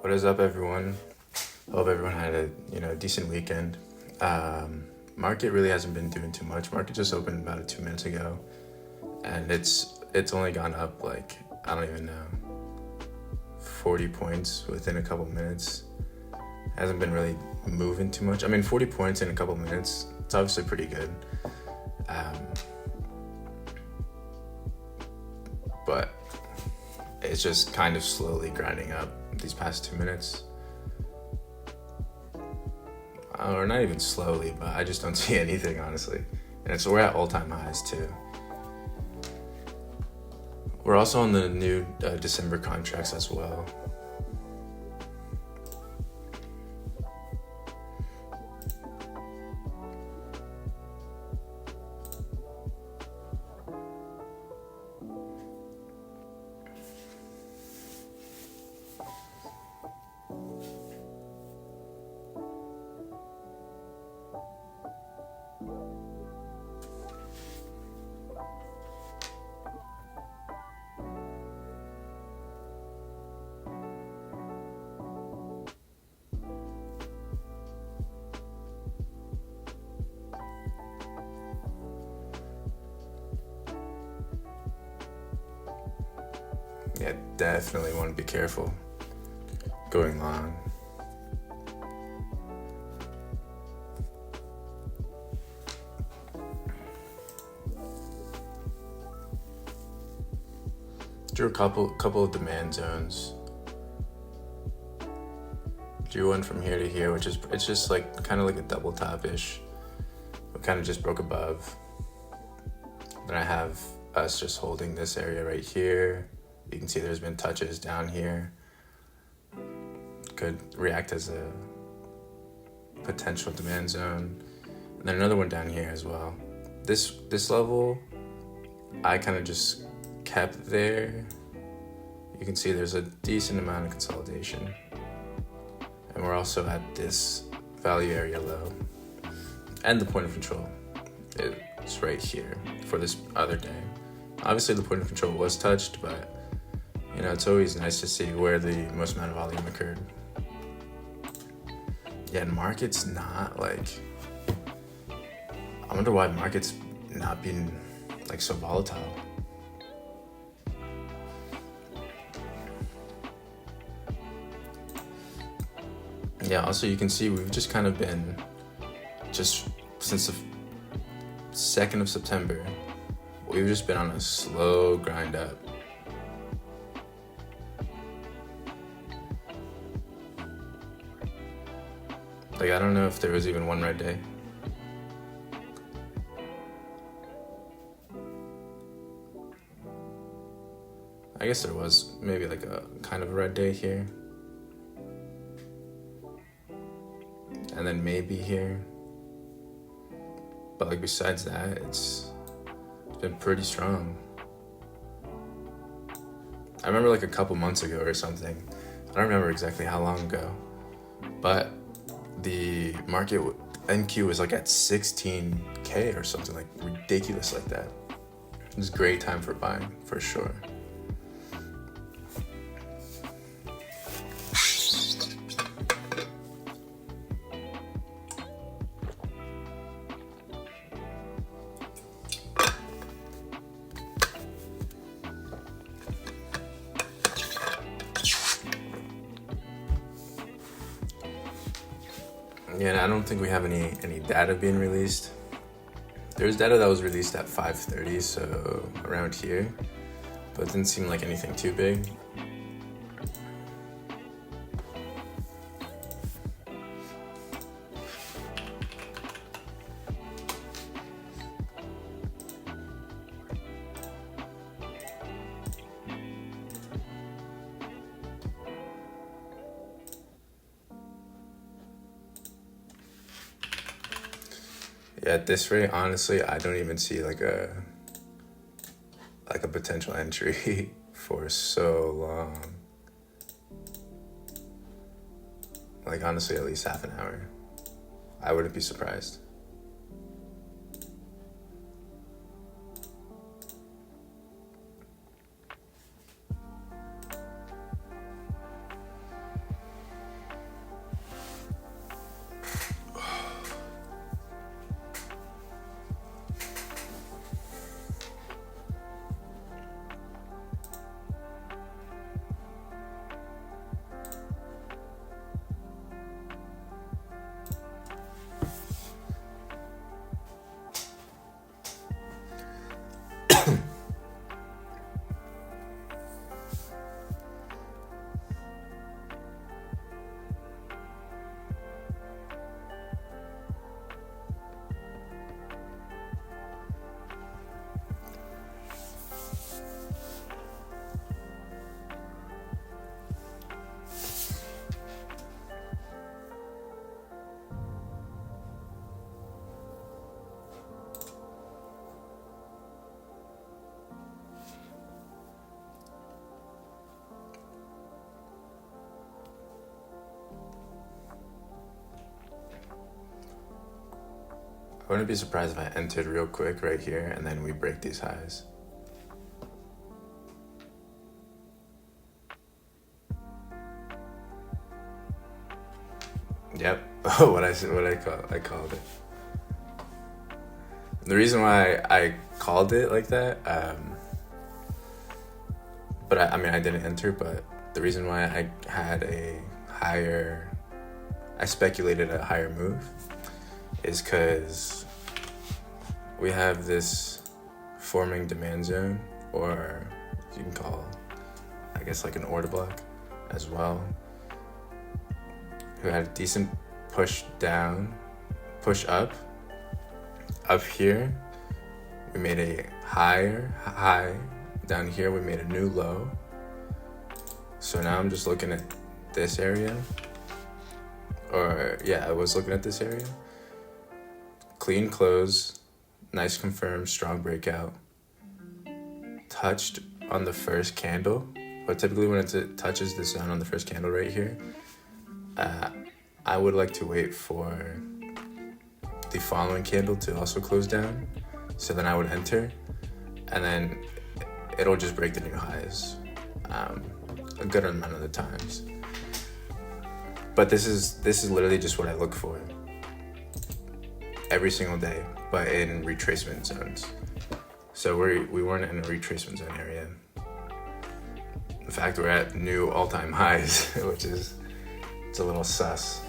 What is up, everyone? Hope everyone had a decent weekend. Market really hasn't been doing too much. Market just opened about 2 minutes ago, and it's only gone up like I don't even know 40 points within a couple minutes. Hasn't been really moving too much. I mean, 40 points in a couple minutes, it's obviously pretty good. But it's just kind of slowly grinding up these past 2 minutes. Or not even slowly, but I just don't see anything, honestly. And we're at all-time highs too. We're also on the new December contracts as well. Yeah, definitely want to be careful going long. Drew a couple of demand zones. Drew one from here to here, which is it's just like kind of like a double top-ish. We kind of just broke above. Then I have us just holding this area right here. You can see there's been touches down here. Could react as a potential demand zone. And then another one down here as well. This level, I kind of just kept there. You can see there's a decent amount of consolidation. And we're also at this value area low. And the point of control is right here for this other day. Obviously the point of control was touched, but it's always nice to see where the most amount of volume occurred. Yeah, and market's not like, I wonder why market's not been like so volatile. Yeah, also you can see we've just kind of been, just since the 2nd of September, we've just been on a slow grind up. Like, I don't know if there was even one red day. I guess there was maybe like a kind of a red day here. And then maybe here. But like besides that, it's been pretty strong. I remember like a couple months ago or something. I don't remember exactly how long ago. But the market NQ was like at 16K or something, like ridiculous like that. It was a great time for buying, for sure. Yeah, and I don't think we have any data being released. There's data that was released at 5:30, so around here, but it didn't seem like anything too big. Yeah, at this rate, honestly, I don't even see like a potential entry for so long. Like honestly, at least half an hour. I wouldn't be surprised. wouldn't be surprised if I entered real quick right here and then we break these highs. Yep. what I called it. The reason why I called it like that, but I mean I didn't enter, but the reason why I had I speculated a higher move is because we have this forming demand zone, or you can call, I guess, like an order block as well, who had a decent push up here. We made a high. Down here we made a new low. So now I'm just looking at this area. I was looking at this area. Clean close, nice confirmed, strong breakout. Touched on the first candle, but typically when it touches the zone on the first candle right here, I would like to wait for the following candle to also close down. So then I would enter, and then it'll just break the new highs a good amount of the times. But this is literally just what I look for every single day, but in retracement zones. So we weren't in a retracement zone area. In fact, we're at new all-time highs, which is, it's a little sus.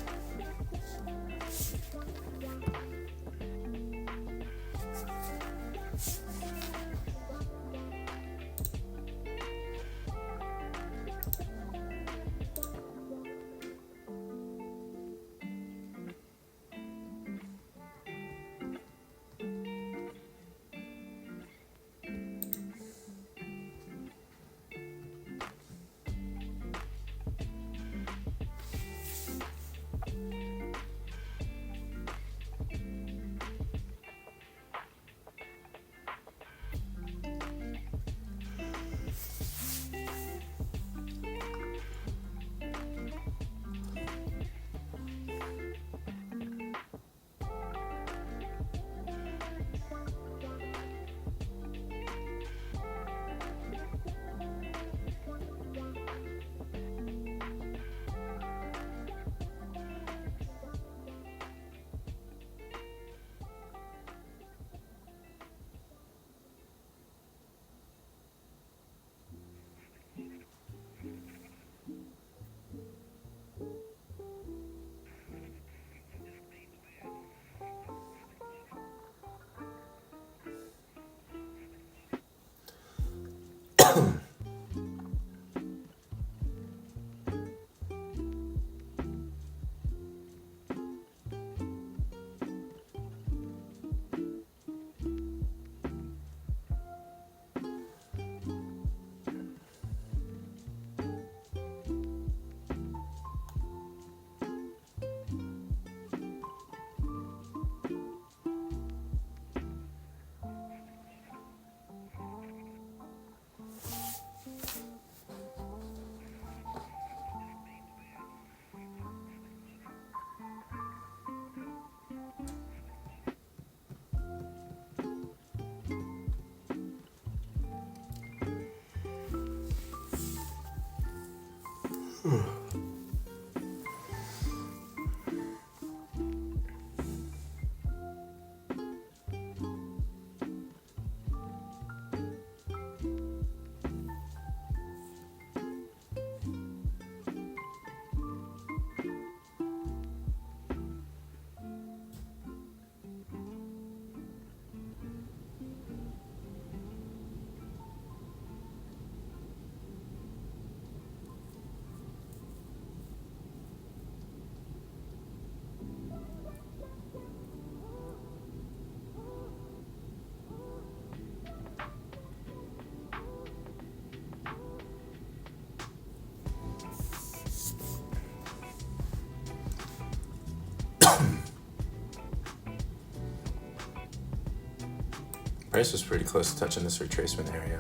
Price was pretty close to touching this retracement area.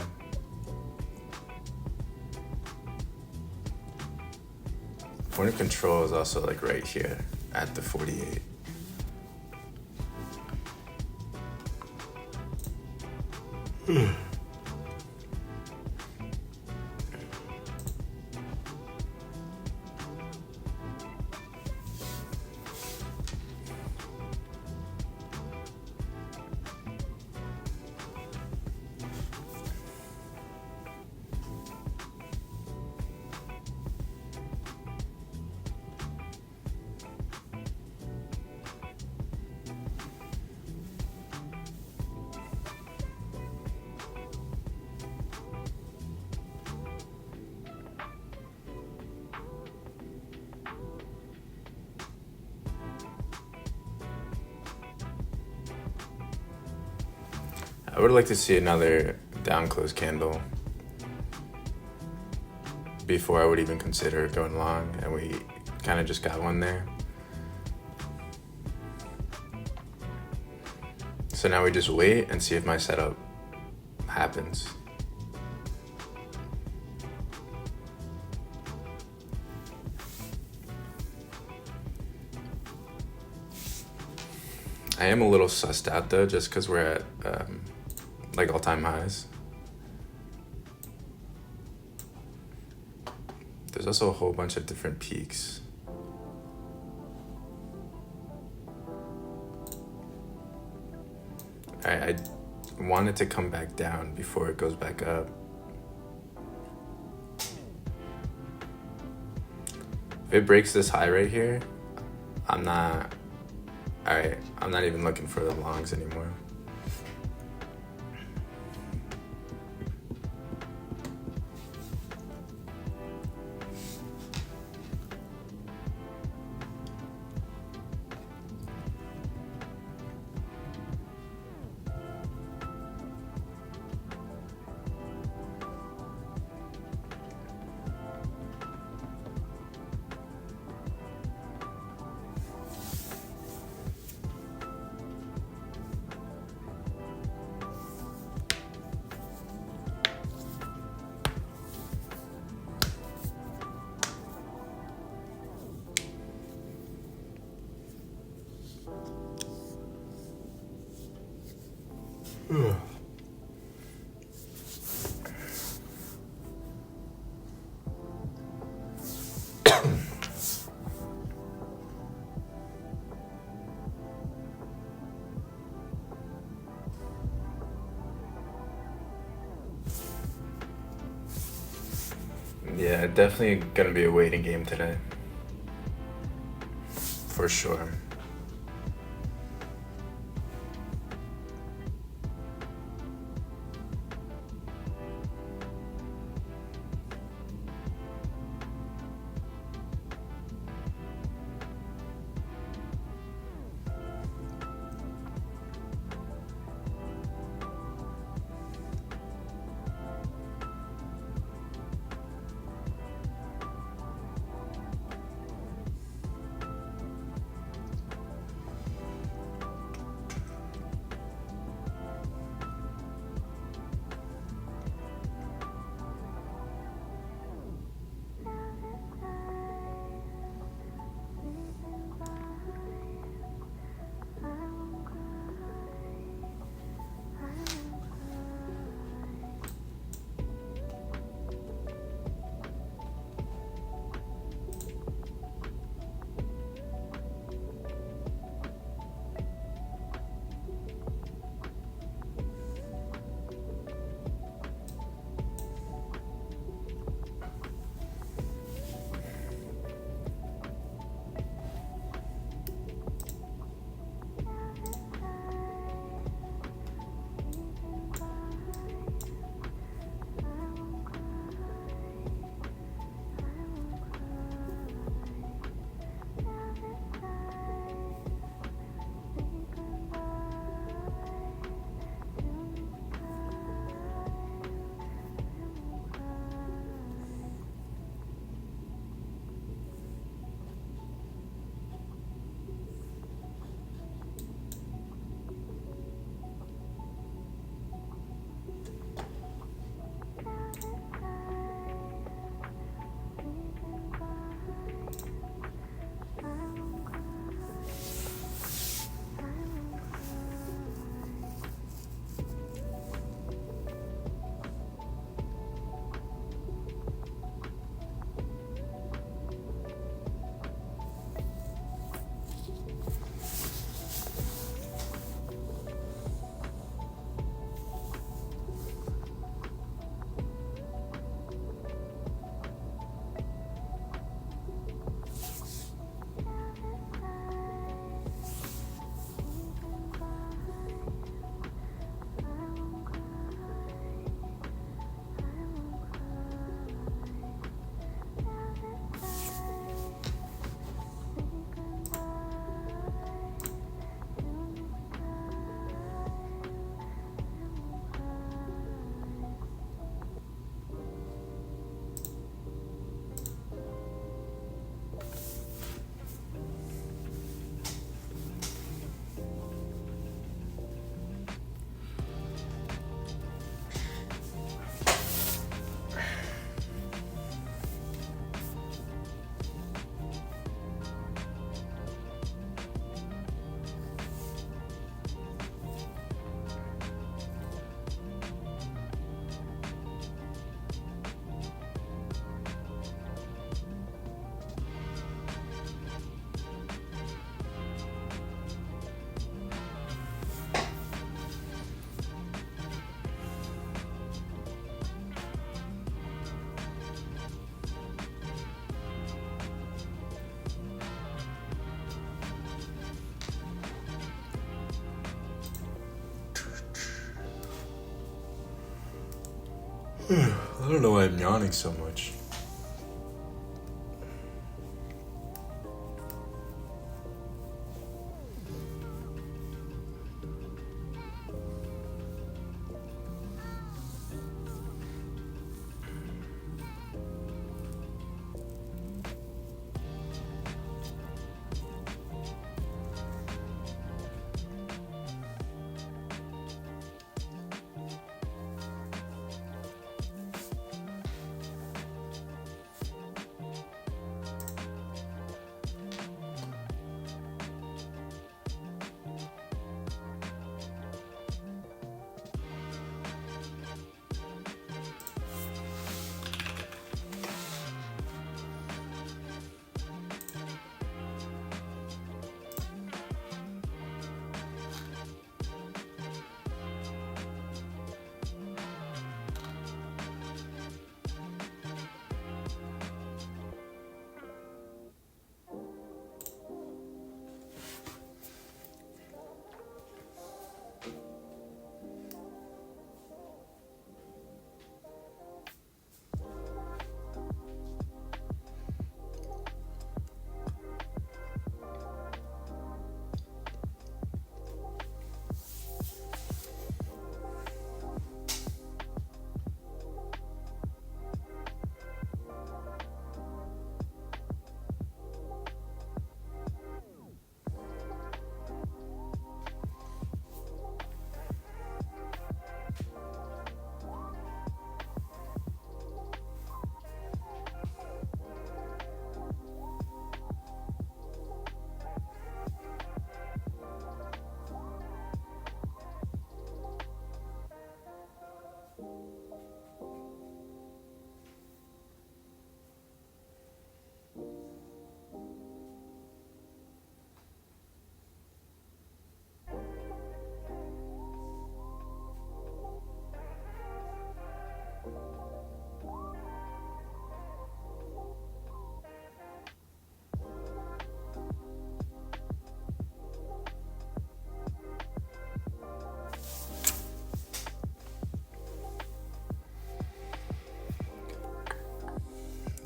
Point of control is also like right here at the 48. I would like to see another down close candle before I would even consider going long, and we kind of just got one there. So now we just wait and see if my setup happens. I am a little sussed out though, just because we're at like all-time highs. There's also a whole bunch of different peaks. I want it to come back down before it goes back up. If it breaks this high right here, I'm not even looking for the longs anymore. Yeah, definitely gonna be a waiting game today. For sure. I don't know why I'm yawning so much.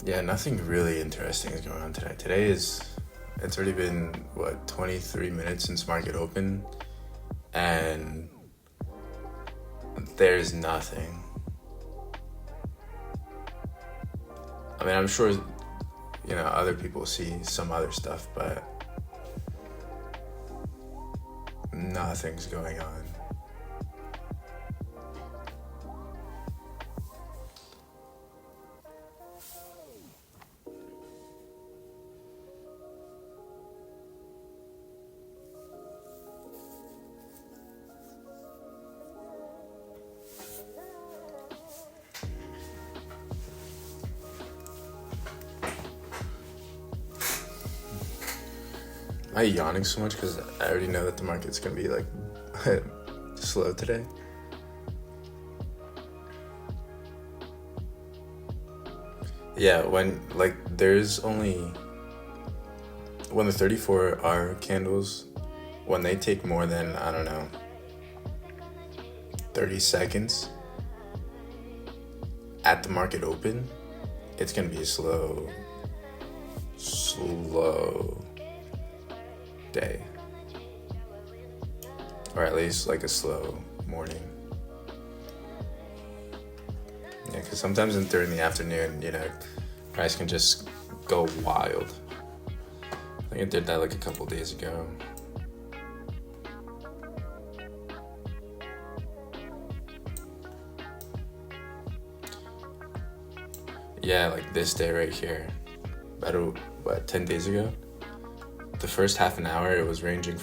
Yeah, nothing really interesting is going on today. It's already been, 23 minutes since market open, and there's nothing. I mean, I'm sure, other people see some other stuff, but nothing's going on. Am I yawning so much because I already know that the market's gonna be like slow today? Yeah, when the 34-hour candles, when they take more than, 30 seconds at the market open, it's gonna be a slow day, or at least like a slow morning. Yeah, because sometimes during the afternoon, price can just go wild. I think it did that like a couple days ago. Yeah, like this day right here, about 10 days ago. The first half an hour, it was ranging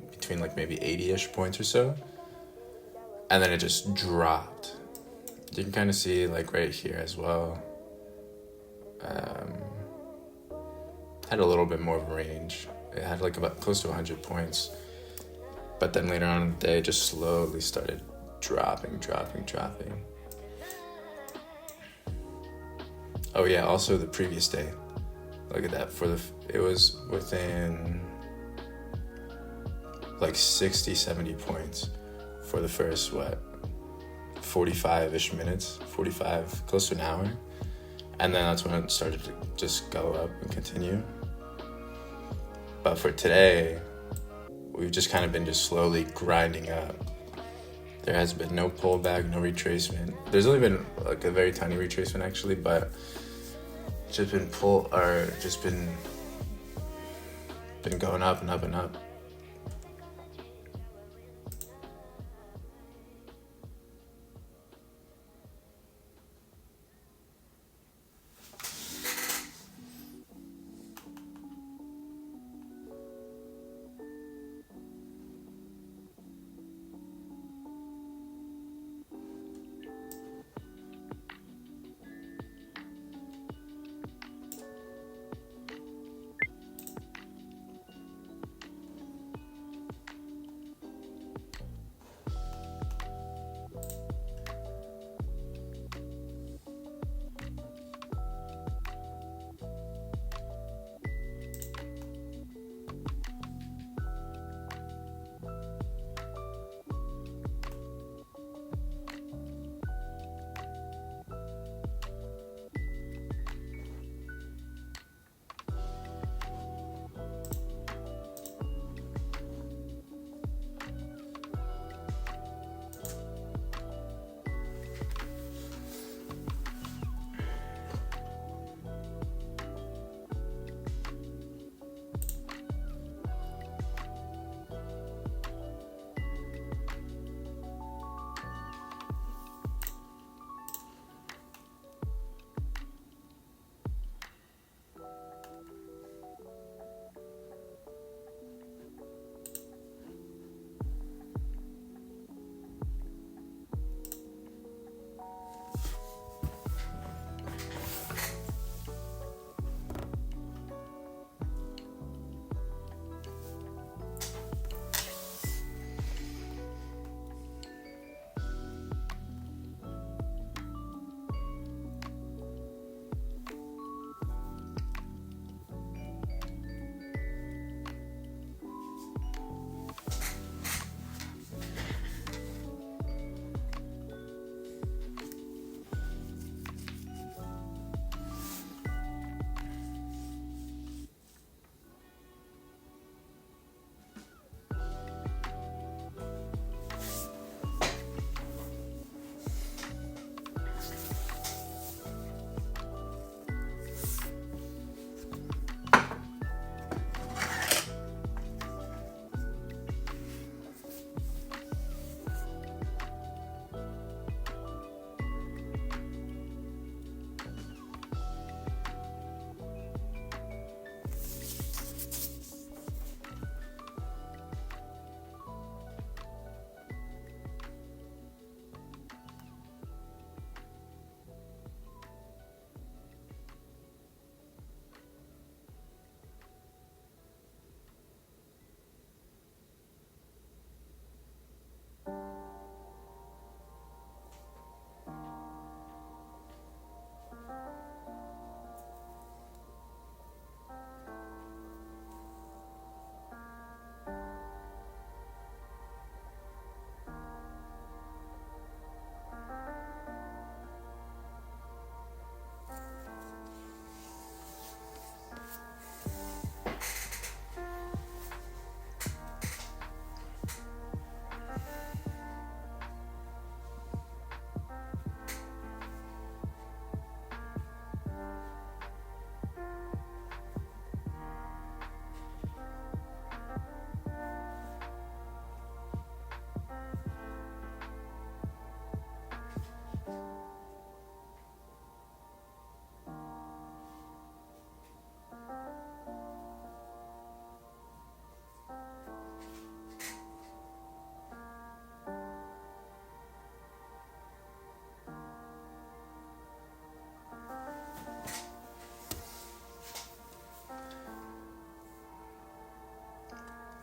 between like maybe 80-ish points or so, and then it just dropped. You can kind of see like right here as well. Had a little bit more of a range. It had like about close to 100 points, but then later on in the day, it just slowly started dropping. Oh yeah, also the previous day. Look at that, it was within like 60, 70 points for the first, 45-ish minutes, 45, close to an hour. And then that's when it started to just go up and continue. But for today, we've just kind of been just slowly grinding up. There has been no pullback, no retracement. There's only been like a very tiny retracement actually, but just been been going up and up and up.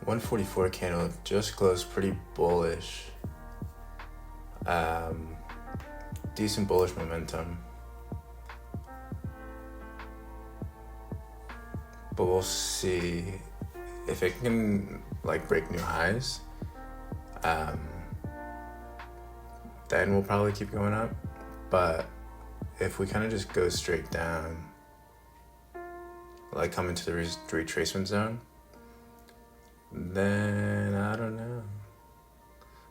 $144 candle just closed pretty bullish. Decent bullish momentum. But we'll see if it can like break new highs. then we'll probably keep going up. But if we kind of just go straight down, like come into the retracement zone, then I don't know.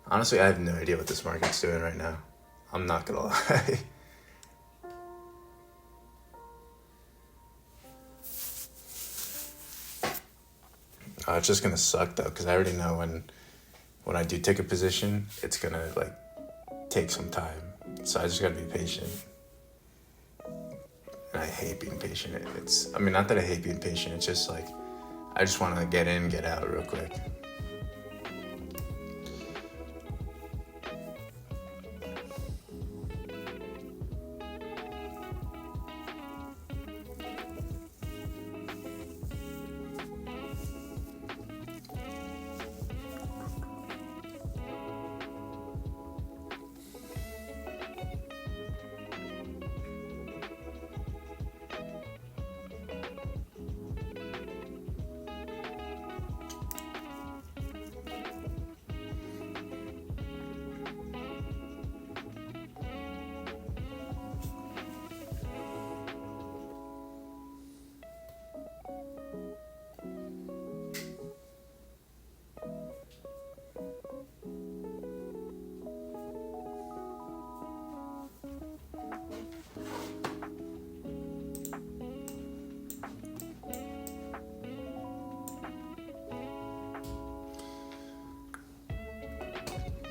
Honestly, I have no idea what this market's doing right now. I'm not gonna lie. It's just gonna suck though, because I already know when I do take a position, it's gonna like take some time. So I just gotta be patient. And I hate being patient. Not that I hate being patient, it's just like, I just wanna get in, get out real quick.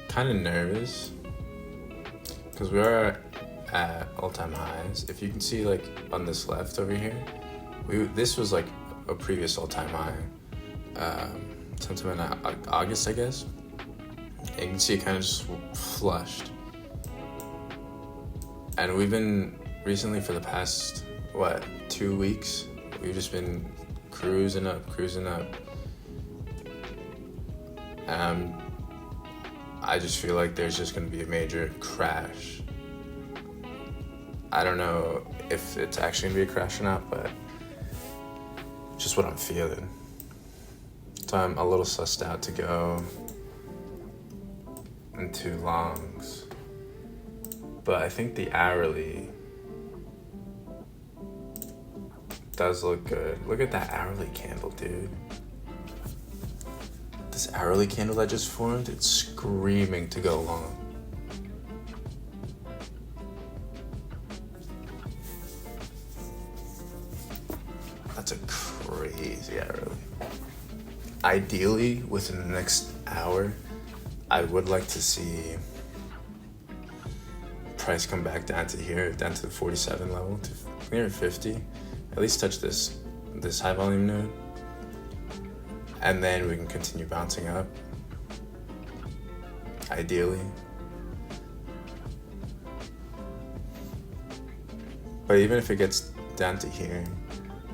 Kind of nervous because we are at all-time highs. If you can see, like on this left over here, this was like a previous all-time high, sometime in August, I guess. And you can see it kind of just flushed, and we've been recently for the past 2 weeks, we've just been cruising up. I just feel like there's just going to be a major crash. I don't know if it's actually going to be a crash or not, but just what I'm feeling. So I'm a little sussed out to go into longs. But I think the hourly does look good. Look at that hourly candle, dude. This hourly candle that just formed, it's screaming to go long. That's a crazy hourly. Ideally, within the next hour, I would like to see price come back down to here, down to the 47 level, to near 50. At least touch this high volume node. And then we can continue bouncing up, ideally. But even if it gets down to here,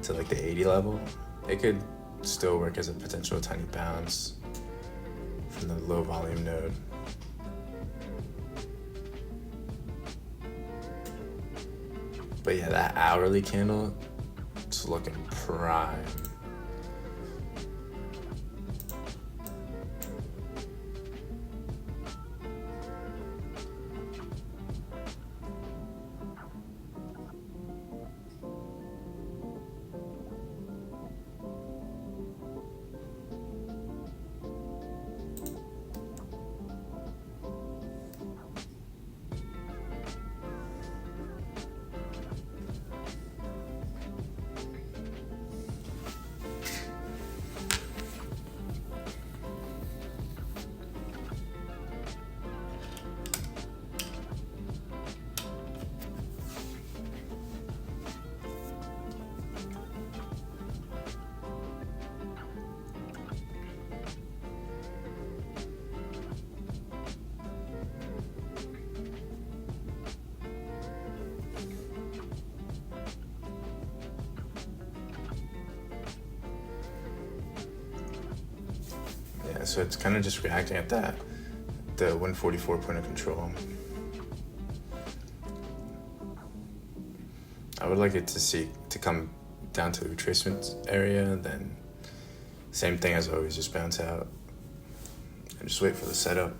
to like the 80 level, it could still work as a potential tiny bounce from the low volume node. But yeah, that hourly candle, it's looking prime. So it's kind of just reacting at the 144 point of control. I would like it to come down to the retracement area, and then same thing as always, just bounce out and just wait for the setup.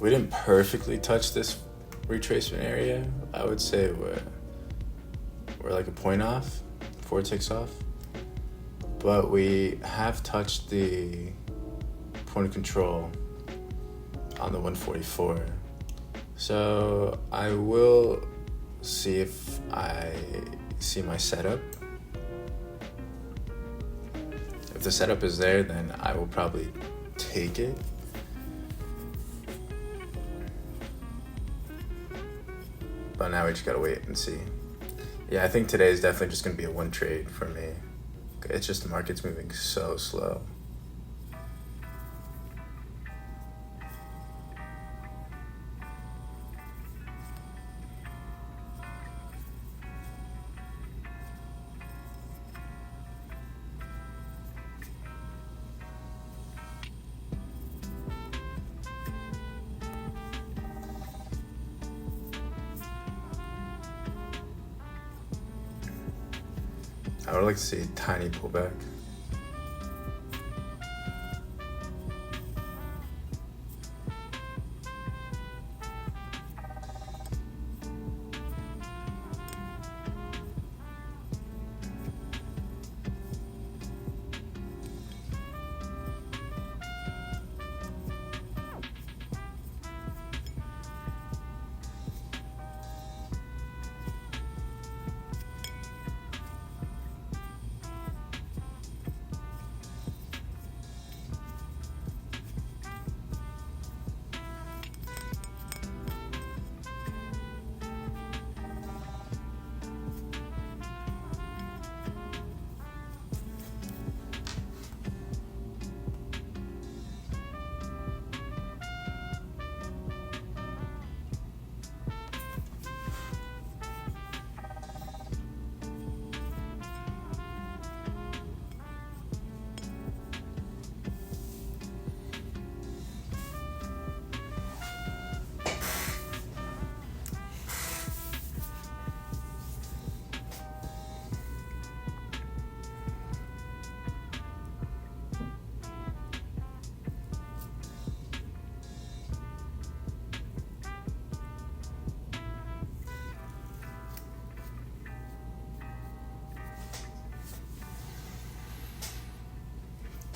we didn't perfectly touch this retracement area. I would say we're like a point off, 4 ticks off. But we have touched the point of control on the 144. So I will see if I see my setup. If the setup is there, then I will probably take it. But now we just gotta wait and see. Yeah, I think today is definitely just gonna be a one trade for me. It's just the market's moving so slow. I would like to see a tiny pullback.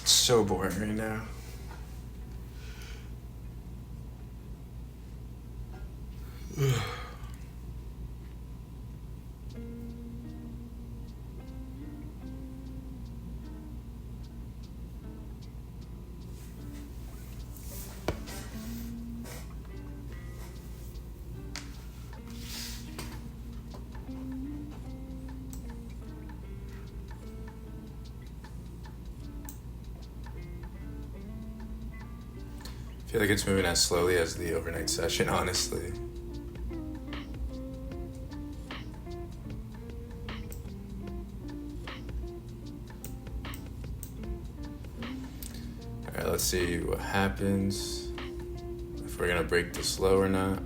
So boring right now. I feel like it's moving as slowly as the overnight session, honestly. Alright, let's see what happens. If we're gonna break this low or not.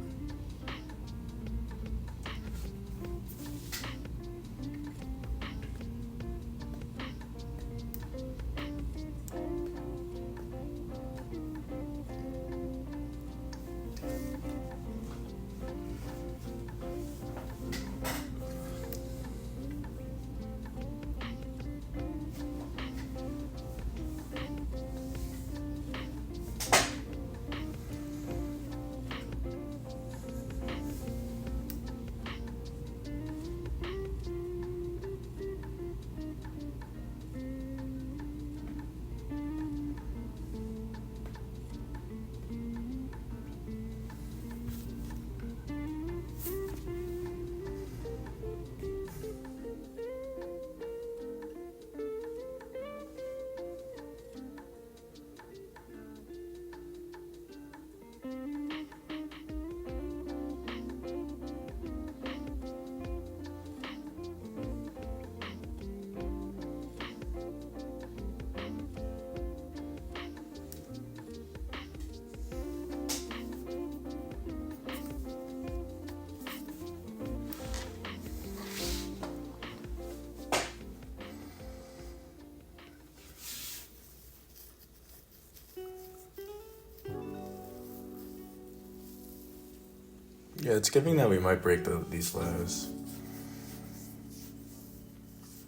Yeah, it's giving that we might break these lows.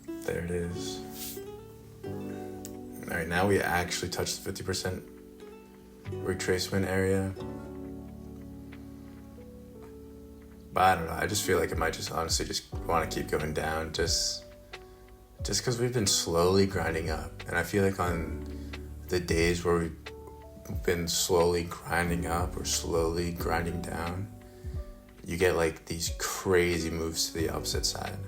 There it is. All right, now we actually touched the 50% retracement area. But I don't know, I just feel like it might just honestly just want to keep going down just because we've been slowly grinding up. And I feel like on the days where we've been slowly grinding up or slowly grinding down, you get like these crazy moves to the opposite side.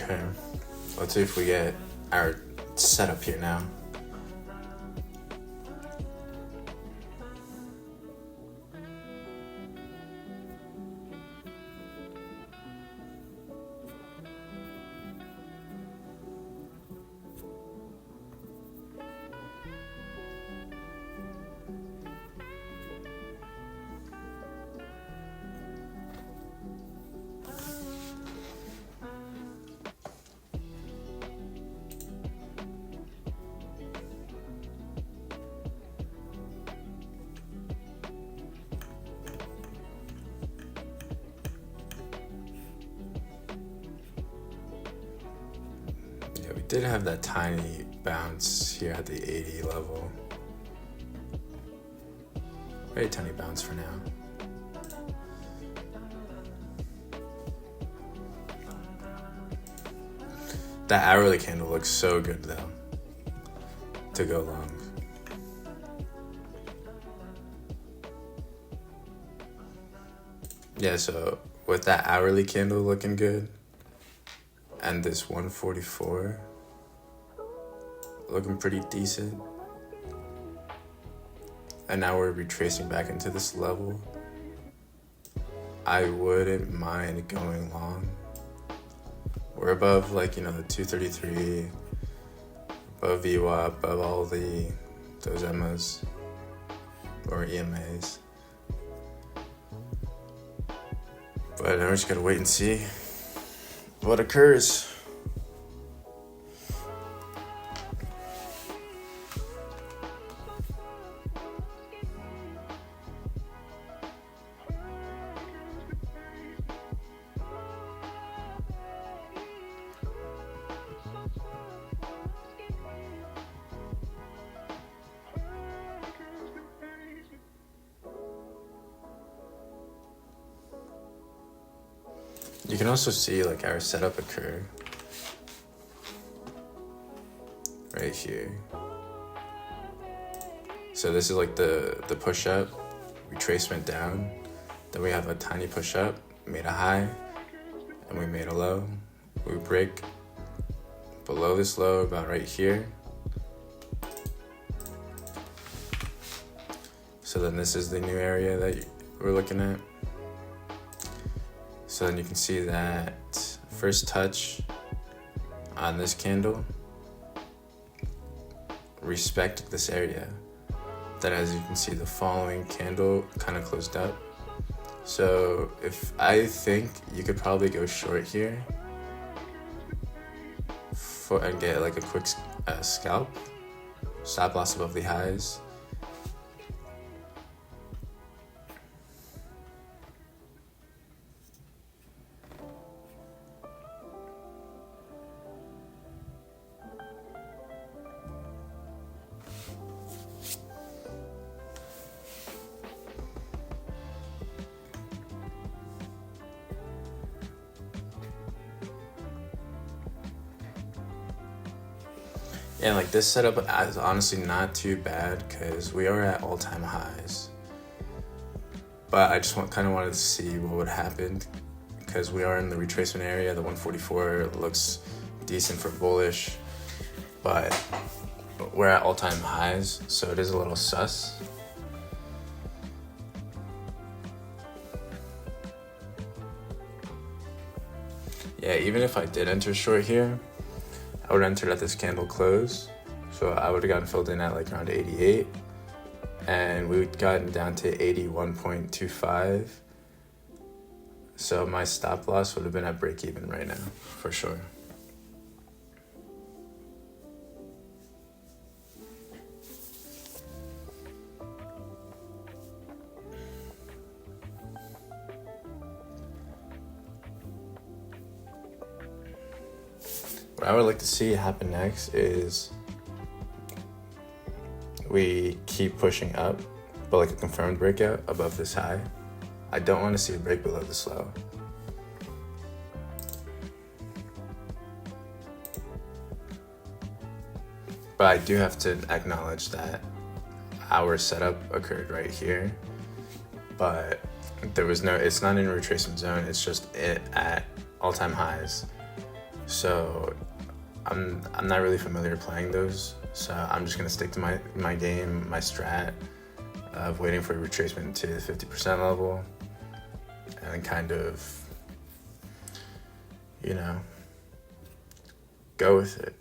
Okay, let's see if we get our setup here now. Did have that tiny bounce here at the 80 level. Very tiny bounce for now. That hourly candle looks so good though, to go long. Yeah, so with that hourly candle looking good, and this 144 looking pretty decent, and now we're retracing back into this level, I wouldn't mind going long. We're above the 233, above VWAP, above all those EMAs or EMAs. But now we just gotta wait and see what occurs. You can also see our setup occur right here. So this is like the push up, retracement down. Then we have a tiny push up, made a high, and we made a low. We break below this low about right here. So then this is the new area that we're looking at. So then you can see that first touch on this candle respect this area. Then as you can see, the following candle kind of closed up. So if I think you could probably go short here and get like a quick scalp, stop loss above the highs. And like this setup is honestly not too bad because we are at all-time highs. But I just kind of wanted to see what would happen because we are in the retracement area. The 144 looks decent for bullish, but we're at all-time highs, so it is a little sus. Yeah, even if I did enter short here, I would have entered at this candle close. So I would have gotten filled in at like around 88. And we would gotten down to 81.25. So my stop loss would have been at break even right now, for sure. What I would like to see happen next is we keep pushing up, but like a confirmed breakout above this high. I don't want to see a break below this low. But I do have to acknowledge that our setup occurred right here, but there was no, it's not in a retracement zone, it's just at all-time highs. So I'm not really familiar playing those, so I'm just gonna stick to my game, my strat of waiting for a retracement to the 50% level and kind of, you know, go with it.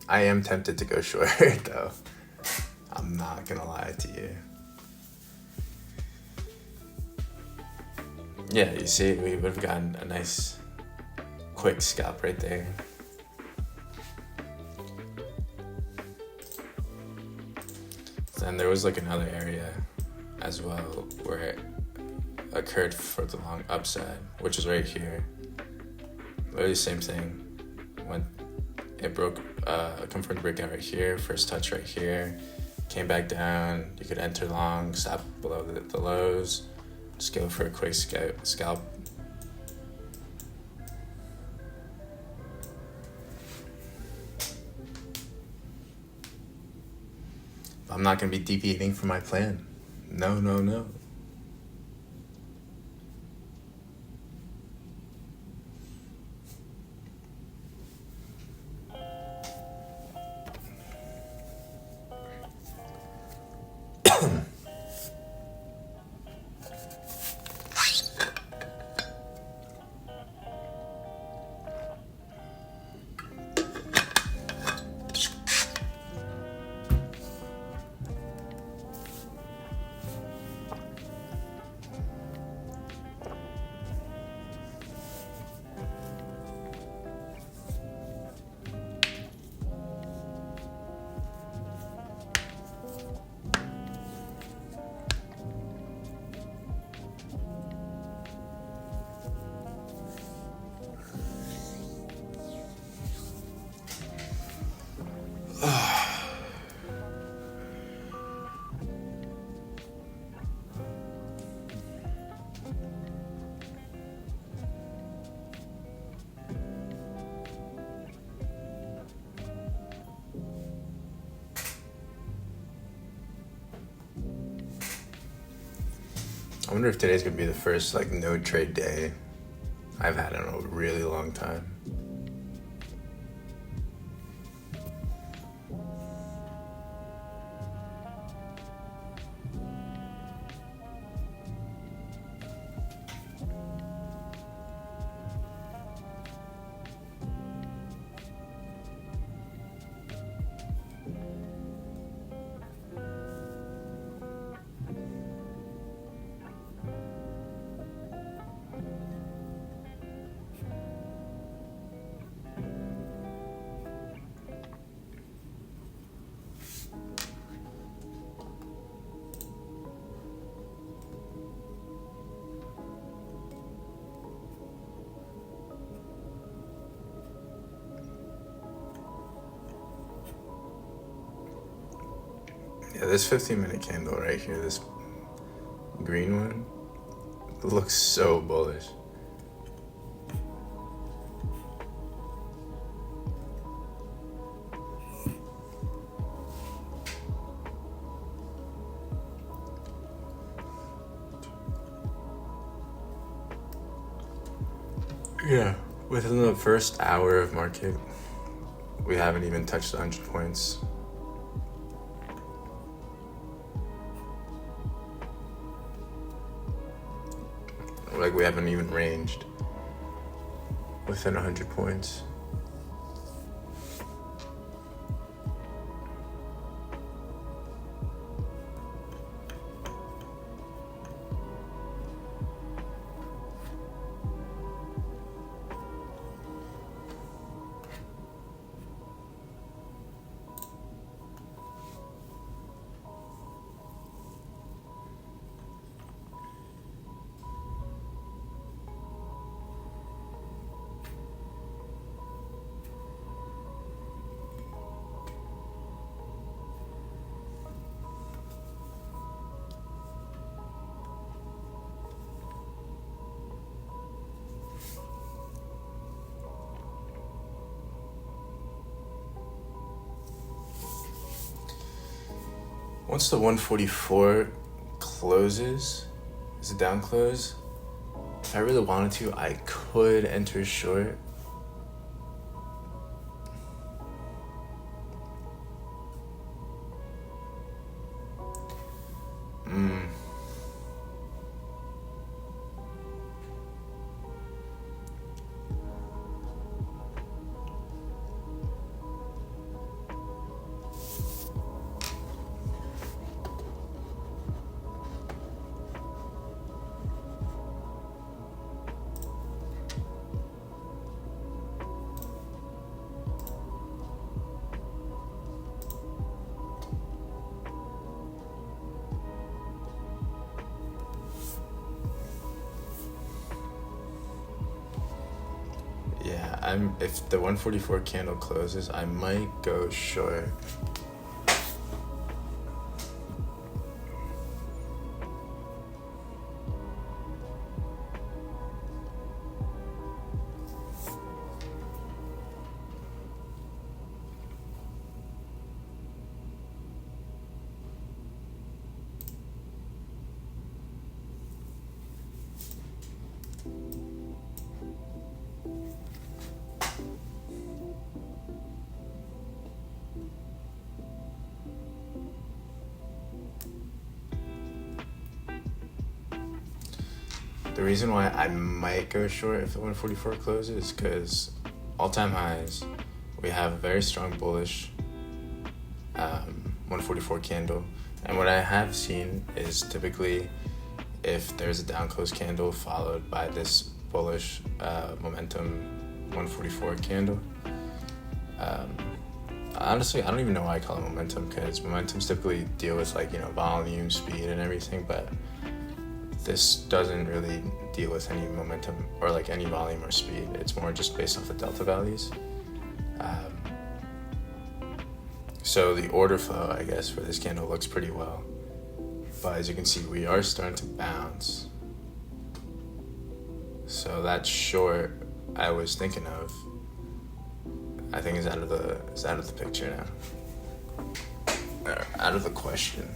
I am tempted to go short though. I'm not gonna lie to you. Yeah, you see, we would have gotten a nice quick scalp right there. Then there was like another area as well where it occurred for the long upside, which is right here. Literally same thing. When it broke, confirmed breakout right here, first touch right here, came back down, you could enter long, stop below the lows, just go for a quick scalp. I'm not gonna be deviating from my plan. No. I wonder if today's gonna be the first like no trade day I've had in a really long time. Yeah, this 15-minute candle right here, this green one, looks so bullish. Yeah, within the first hour of market, we haven't even touched 100 points. Like, we haven't even ranged within 100 points. Once the 144 closes, is a down close, if I really wanted to, I could enter short. If the 144 candle closes, I might go short. The reason why I might go short if the 144 closes is because all-time highs, we have a very strong bullish 144 candle. And what I have seen is typically if there's a down close candle followed by this bullish momentum 144 candle. Honestly, I don't even know why I call it momentum, because momentums typically deal with volume, speed, and everything, but this doesn't really deal with any momentum or any volume or speed. It's more just based off the delta values. So the order flow, I guess, for this candle looks pretty well. But as you can see, we are starting to bounce. So that short I was thinking of, I think is out of the picture now. Out of the question.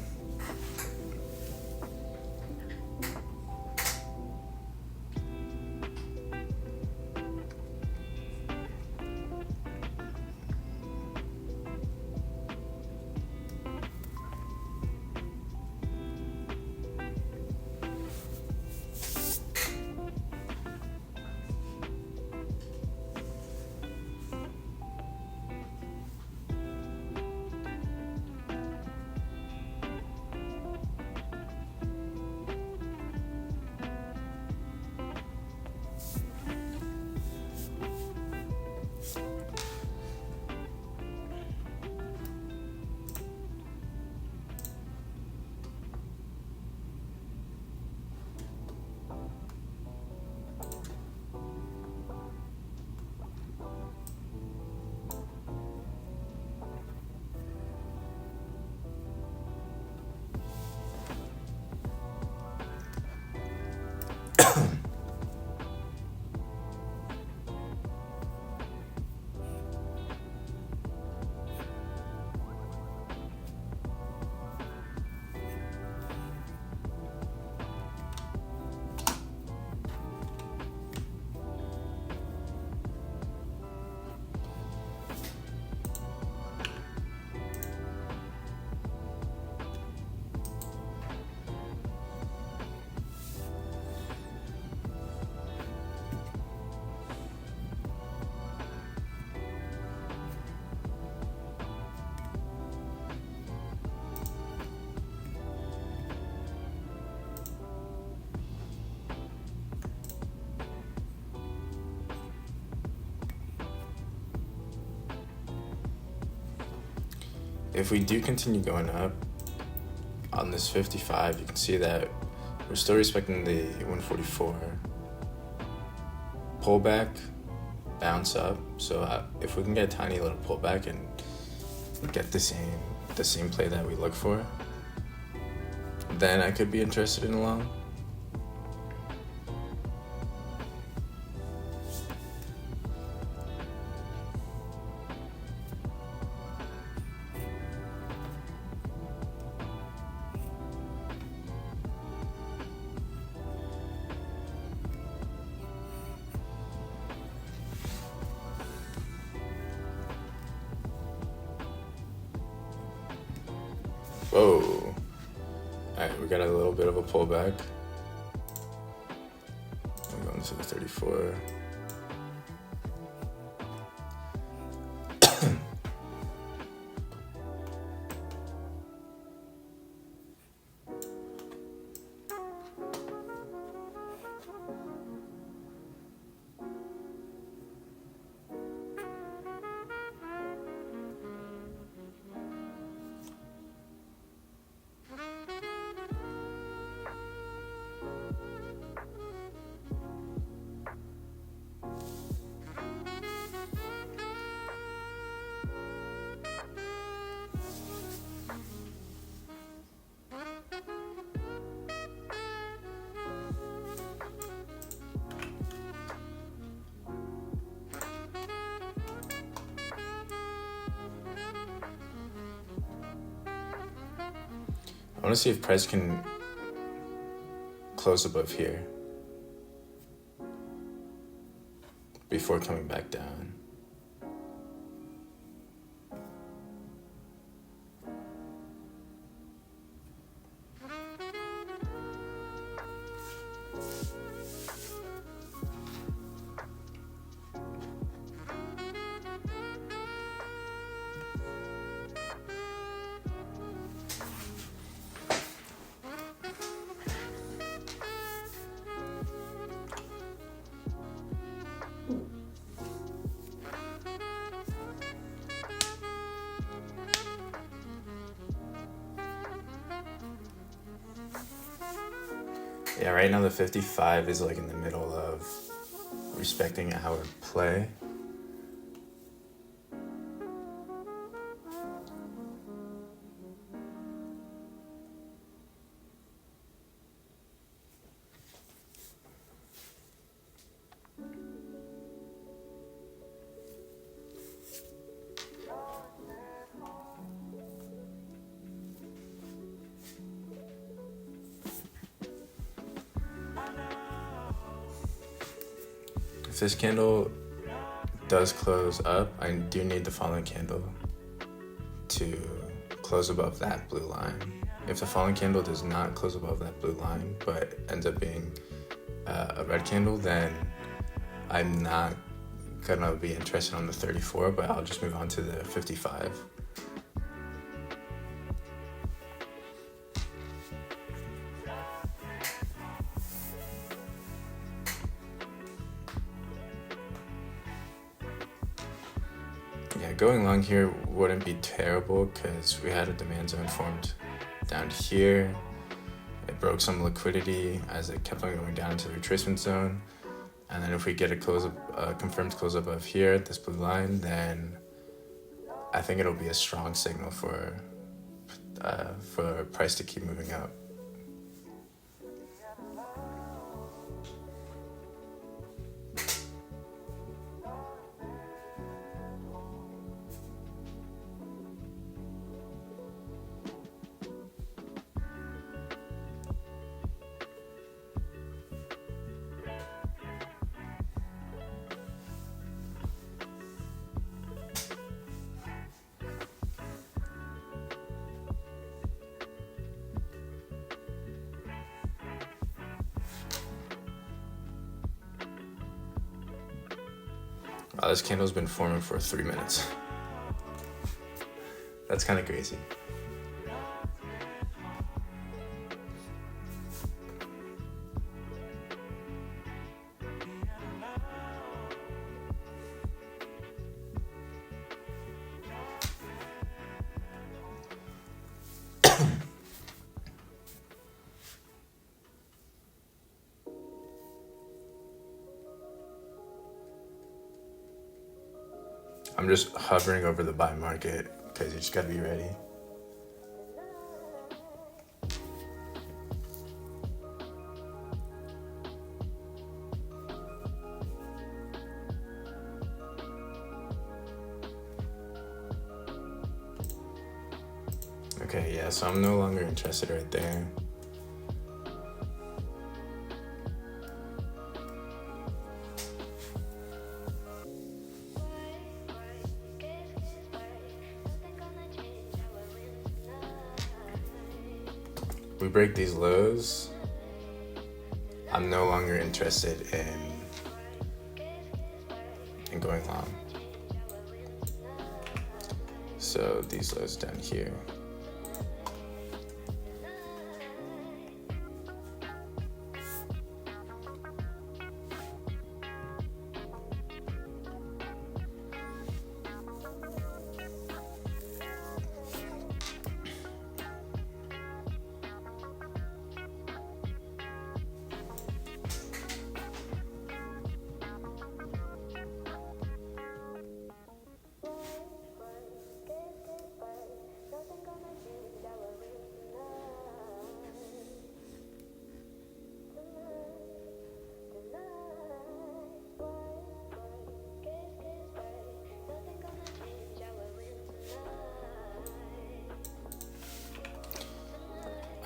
if we do continue going up on this 55, you can see that we're still respecting the 144 pullback, bounce up. So if we can get a tiny little pullback and get the same play that we look for, then I could be interested in a long. Whoa. Alright, we got a little bit of a pullback. I'm going to the 34. I want to see if price can close above here before coming back down. Yeah, right now the 55 is like in the middle of respecting our play. If this candle does close up, I do need the following candle to close above that blue line. If the following candle does not close above that blue line, but ends up being a red candle, then I'm not gonna be interested on the 34, but I'll just move on to the 55. Yeah, going long here wouldn't be terrible because we had a demand zone formed down here. It broke some liquidity as it kept on going down into the retracement zone. And then if we get a confirmed close above here, this blue line, then I think it'll be a strong signal for price to keep moving up. Wow, this candle's been forming for 3 minutes. That's kind of crazy. I'm just hovering over the buy market because you just gotta be ready. Okay, yeah, so I'm no longer interested right there. We break these lows, I'm no longer interested in going long. So these lows down here.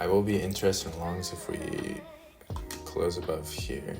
I will be interested in longs if we close above here.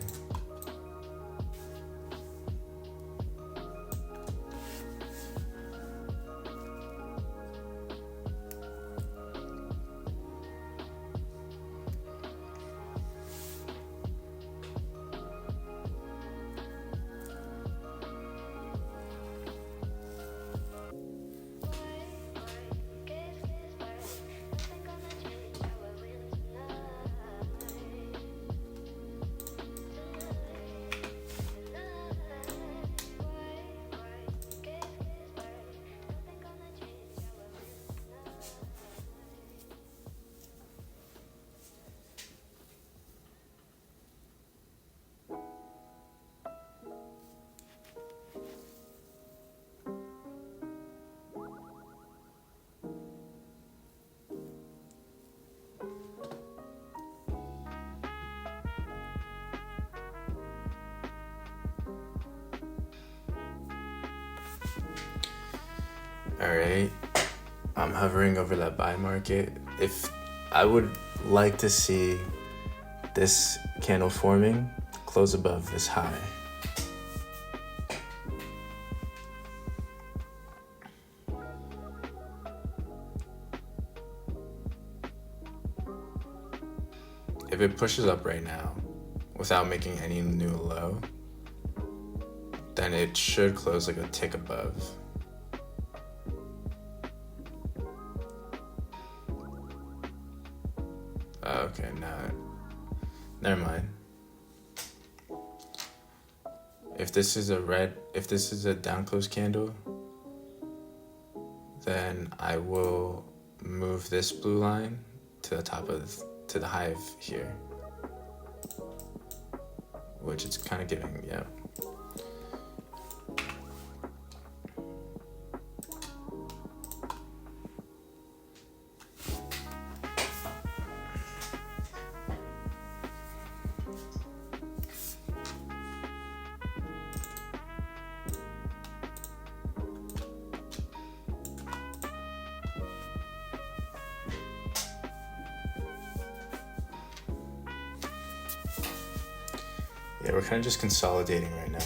All right, I'm hovering over that buy market. If I would like to see this candle forming close above this high. If it pushes up right now without making any new low, then it should close like a tick above. Okay, never mind. If this is a down close candle, then I will move this blue line to the high of here, which it's kind of giving, yeah. Yeah, we're kind of just consolidating right now.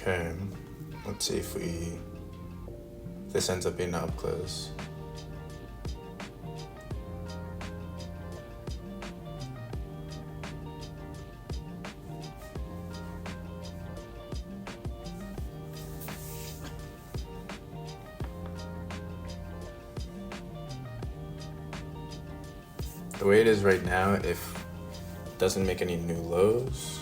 Okay, let's see if this ends up being an up close. The way it is right now, if it doesn't make any new lows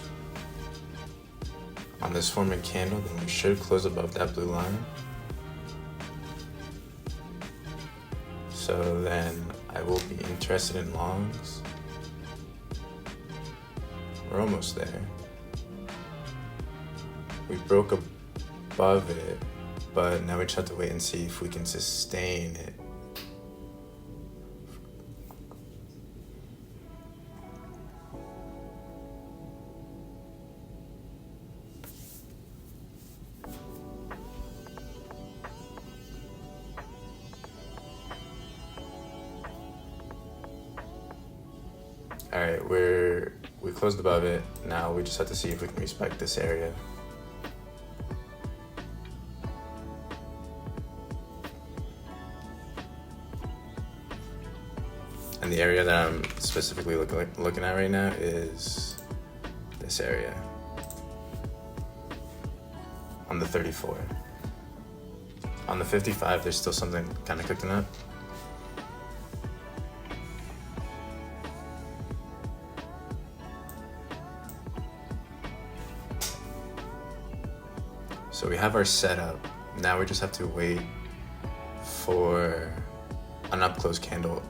on this forming candle, then we should close above that blue line. So then I will be interested in longs. We're almost there. We broke above it, but now we just have to wait and see if we can sustain it. All right, we closed above it. Now we just have to see if we can respect this area. And the area that I'm specifically looking at right now is this area on the 34. On the 55, there's still something kind of cooking up. So we have our setup. Now we just have to wait for an up close candle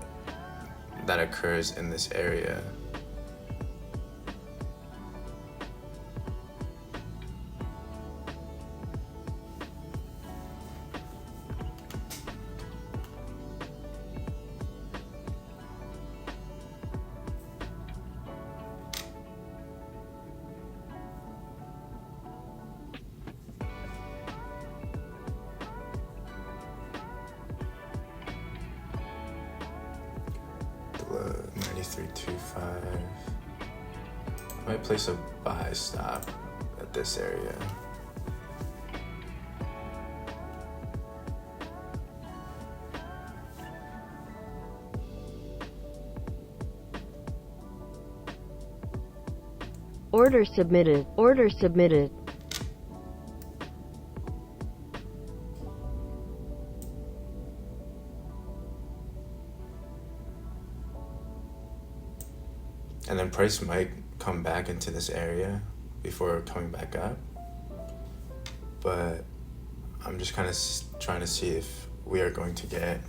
that occurs in this area. Below 93.25. I might place a buy stop at this area. Order submitted. Order submitted. And then price might come back into this area before coming back up. But I'm just kind of trying to see if we are going to get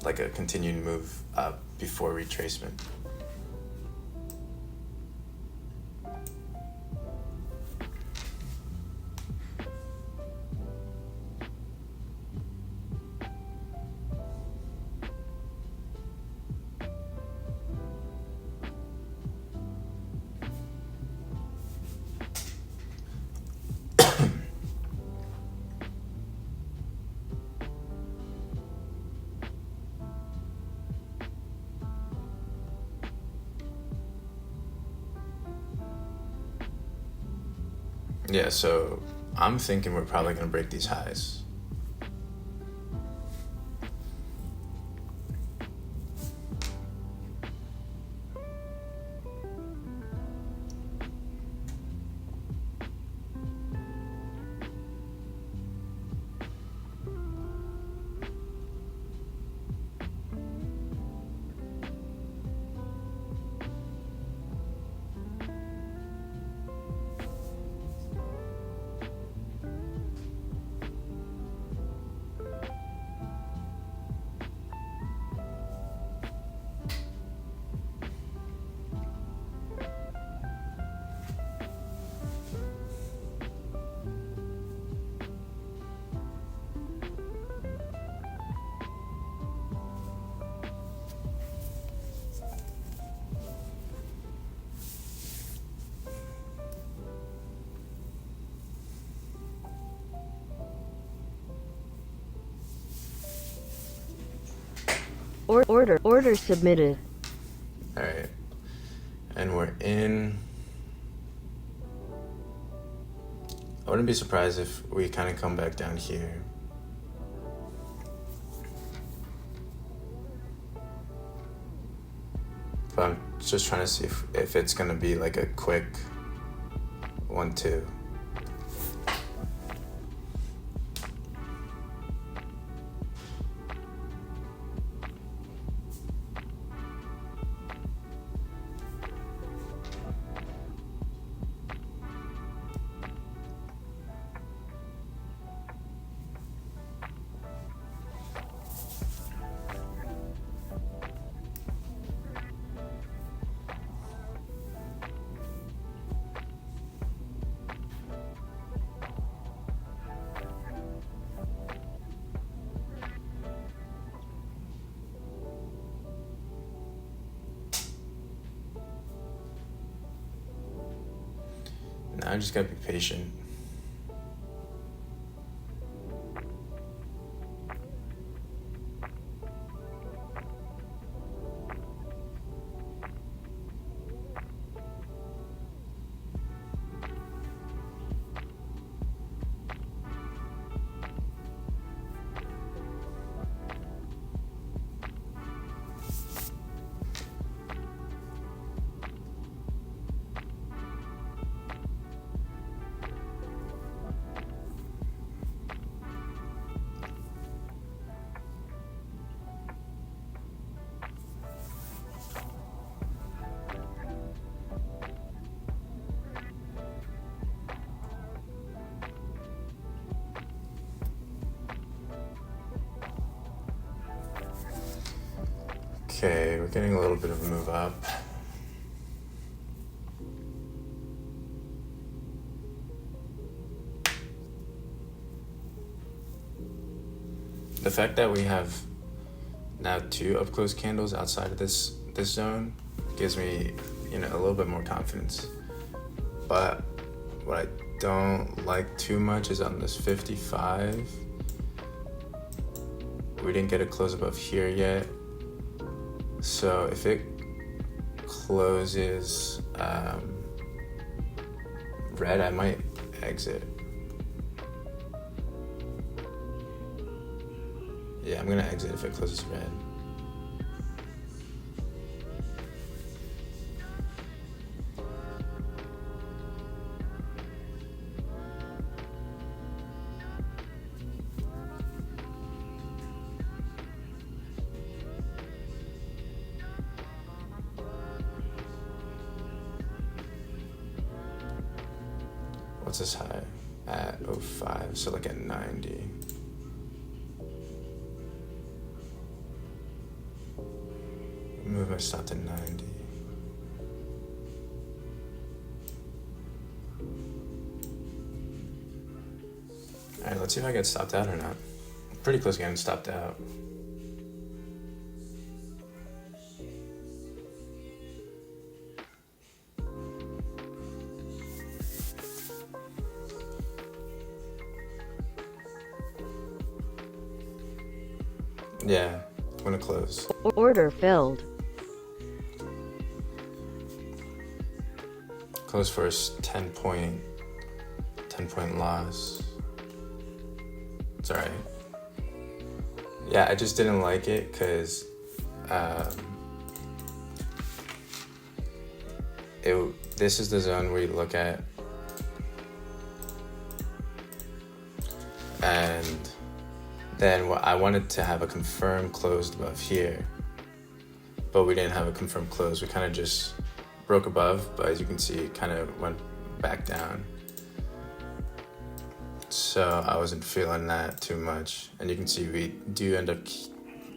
like a continued move up before retracement. Yeah, so I'm thinking we're probably going to break these highs. Order submitted. All right, and we're in I wouldn't be surprised if we kind of come back down here. But I'm just trying to see if it's gonna be like a quick 1-2. Now I just gotta be patient. Okay, we're getting a little bit of a move up. The fact that we have now 2 up close candles outside of this zone gives me, a little bit more confidence. But what I don't like too much is on this 55. We didn't get a close above here yet. So if it closes red, I might exit. Yeah, I'm gonna exit if it closes red. What's this high? At 05, so like at 90. Move my stop to 90. Alright, let's see if I get stopped out or not. Pretty close to getting stopped out. Yeah, I'm gonna close. Order filled. Close first, 10 point loss. It's alright. Yeah, I just didn't like it because this is the zone where you look at, and then I wanted to have a confirmed closed above here, but we didn't have a confirmed close. We kind of just broke above, but as you can see, it kind of went back down. So I wasn't feeling that too much. And you can see we do end up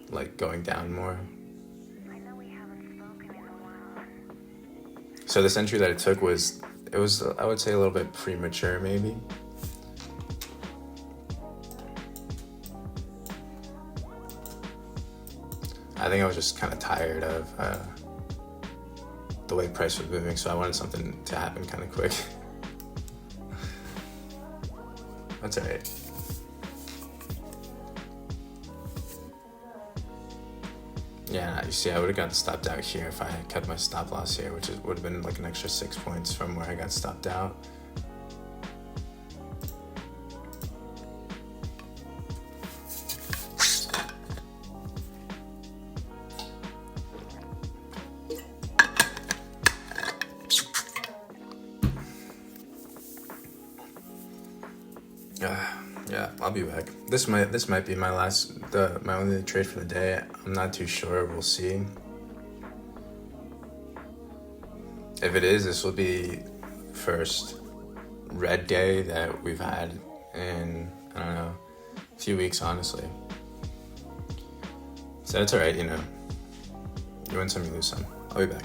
like going down more. So this entry that I took was, I would say a little bit premature maybe. I think I was just kind of tired of the way price was moving, so I wanted something to happen kind of quick. That's all right. Yeah, you see, I would have gotten stopped out here if I had kept my stop loss here, which would have been like an extra 6 points from where I got stopped out. Yeah, I'll be back. This might be my my only trade for the day. I'm not too sure. We'll see. If it is, this will be first red day that we've had in, I don't know, a few weeks, honestly. So that's alright, you win some, you lose some. I'll be back.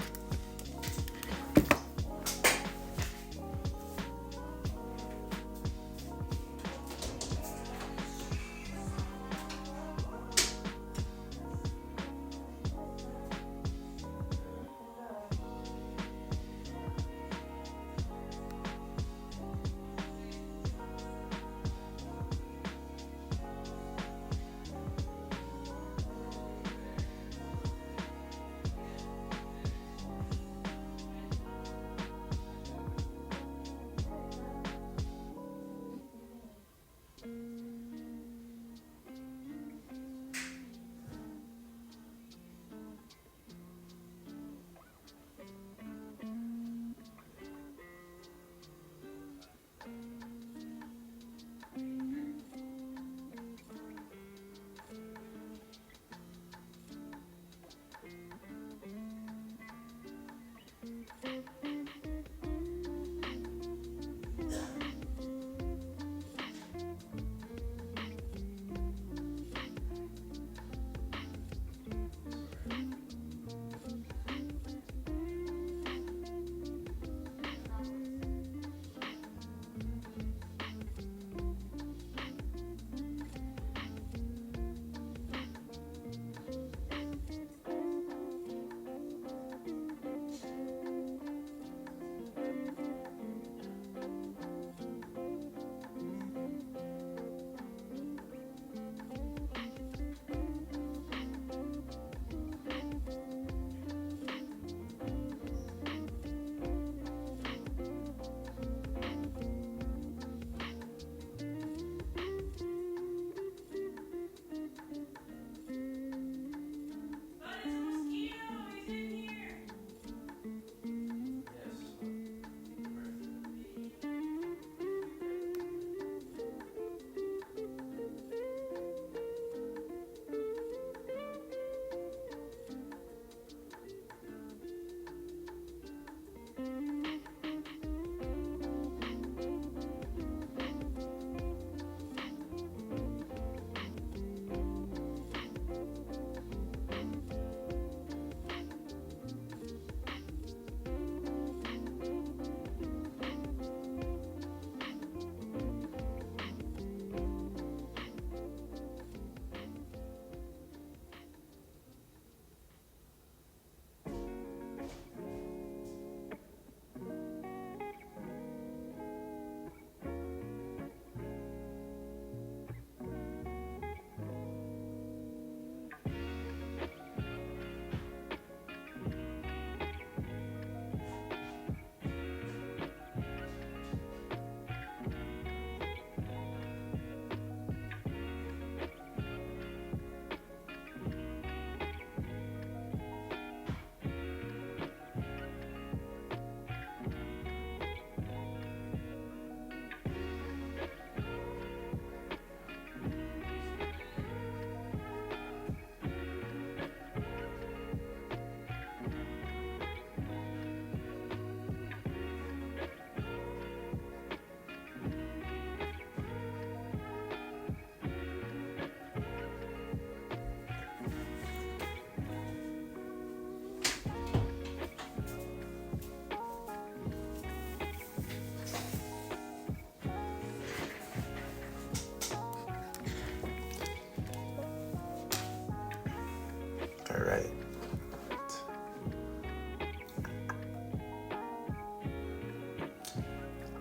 All right.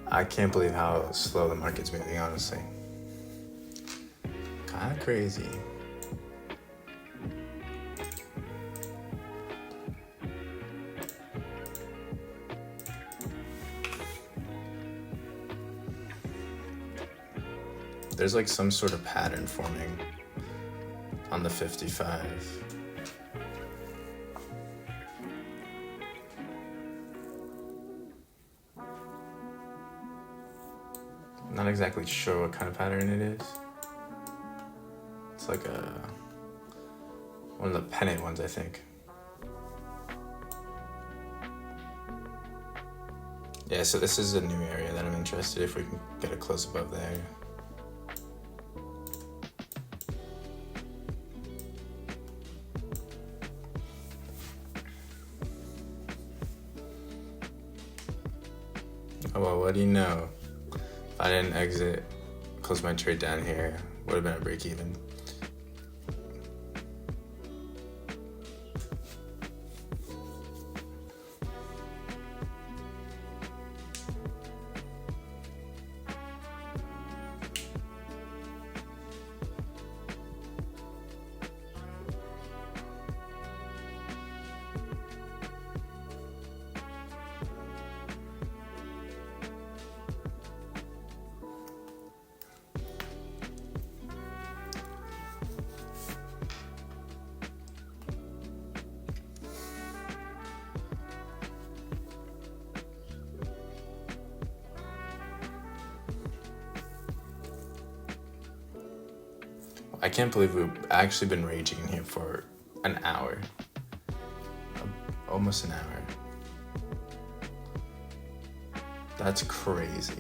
I can't believe how slow the market's moving, honestly. Kind of crazy. There's like some sort of pattern forming on the 55. Not exactly sure what kind of pattern it is. It's like one of the pennant ones, I think. Yeah, so this is a new area that I'm interested if we can get a close up of there. Oh well, what do you know? If I didn't exit, close my trade down here, would have been a break even. I can't believe we've actually been raging in here for an hour. Almost an hour. That's crazy.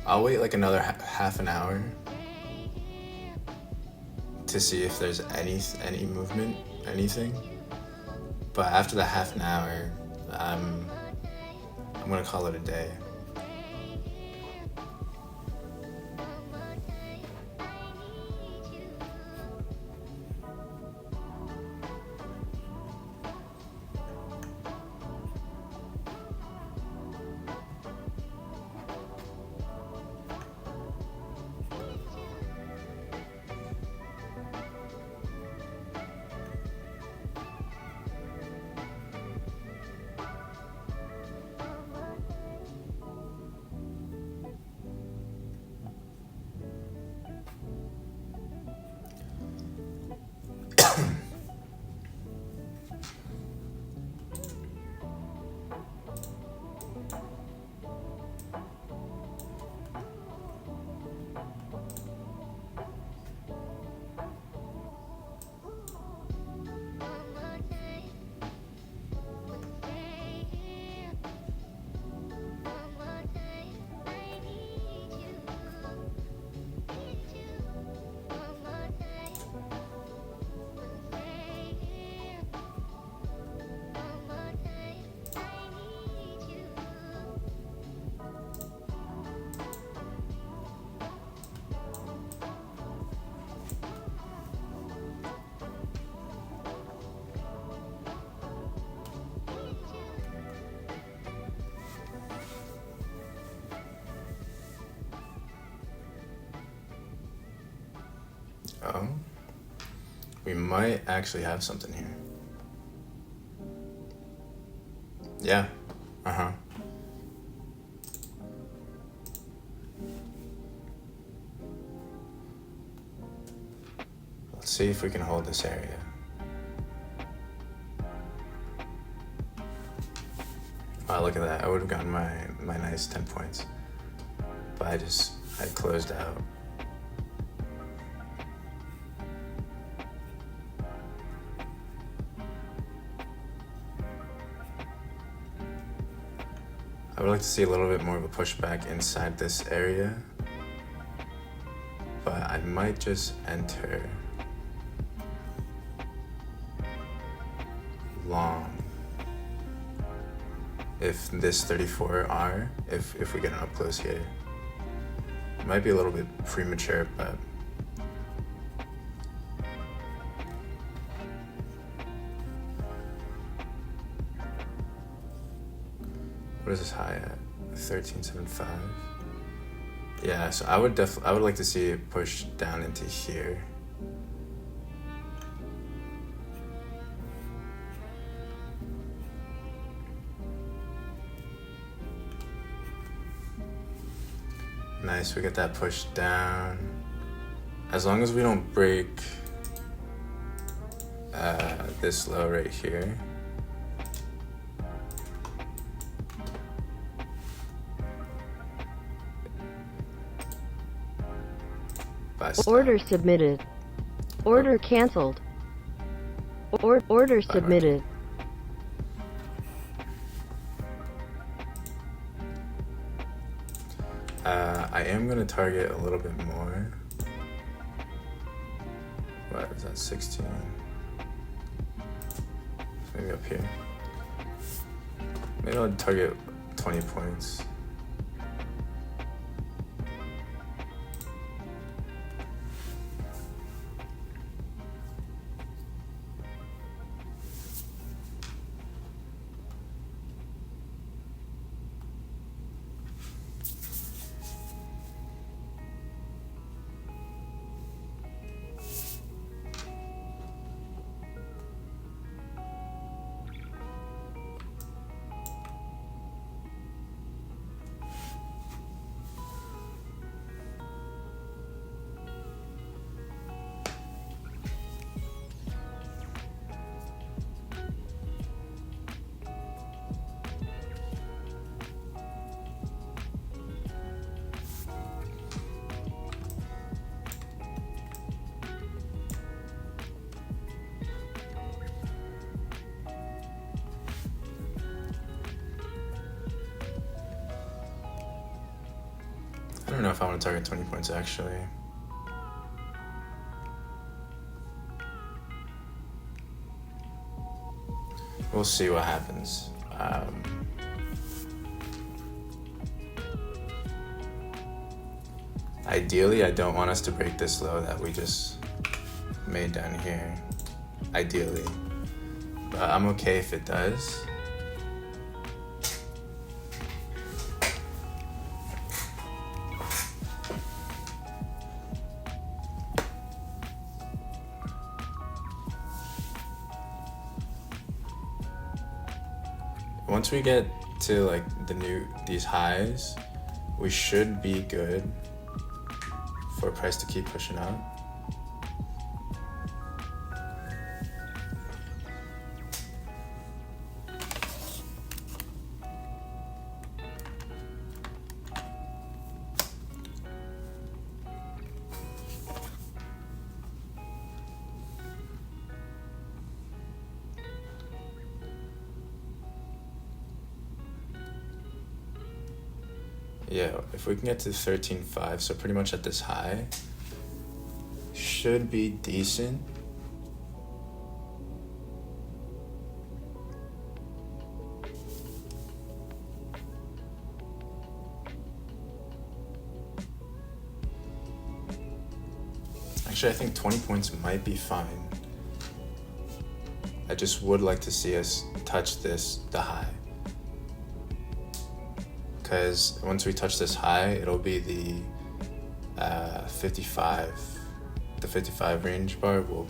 I'll wait like another half an hour to see if there's any movement, anything. But after the half an hour, I'm gonna call it a day. Oh, we might actually have something here. Yeah, Let's see if we can hold this area. Wow, look at that. I would have gotten my nice 10 points. But I closed out. would like to see a little bit more of a pushback inside this area, but I might just enter long if this 34R, if we get an up close here. It might be a little bit premature, but what is this high at? 13.75. Yeah, so I would like to see it push down into here. Nice, we get that push down. As long as we don't break this low right here. Order submitted. Order canceled. Order submitted. I am going to target a little bit more. What is that, 16? Maybe up here. Maybe I'll target 20 points. I don't know if I want to target 20 points actually. We'll see what happens. Ideally, I don't want us to break this low that we just made down here. Ideally. But I'm okay if it does. Once we get to like these highs, we should be good for price to keep pushing up. Yeah, if we can get to 13.5, so pretty much at this high, should be decent. Actually, I think 20 points might be fine. I just would like to see us touch the high. Because once we touch this high, it'll be the 55. The 55 range bar will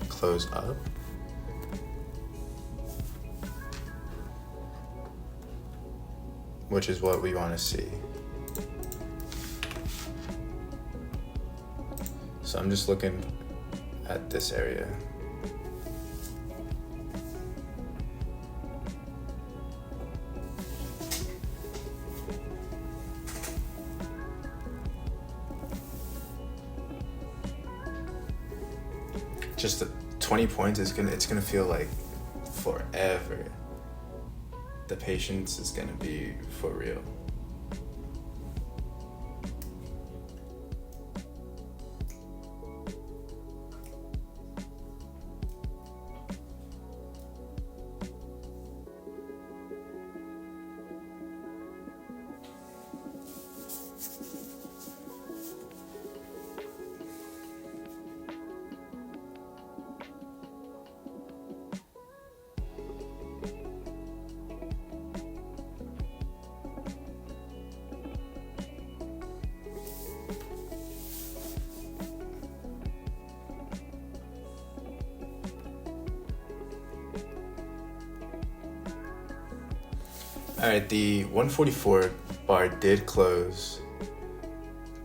close up. Which is what we want to see. So I'm just looking at this area. Just the 20 points it's gonna feel like forever. the patience is gonna be for real. Alright, the 144 bar did close.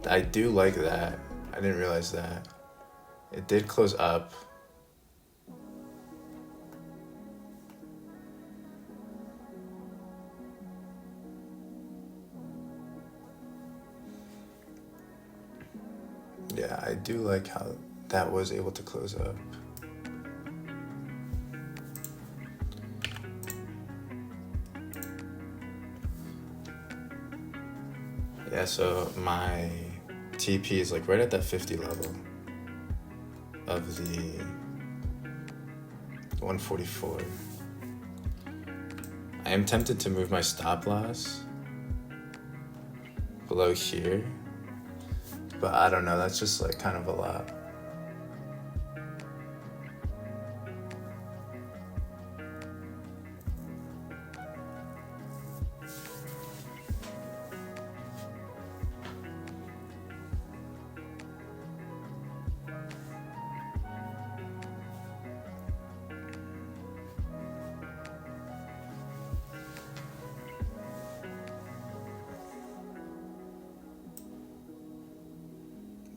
I do like that. I didn't realize that. It did close up. Yeah, I do like how that was able to close up. Yeah, so my TP is like right at that 50 level of the 144. I am tempted to move my stop loss below here, but I don't know, that's just like kind of a lot.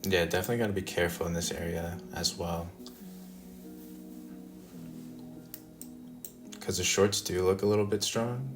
Yeah, definitely got to be careful in this area as well, because the shorts do look a little bit strong.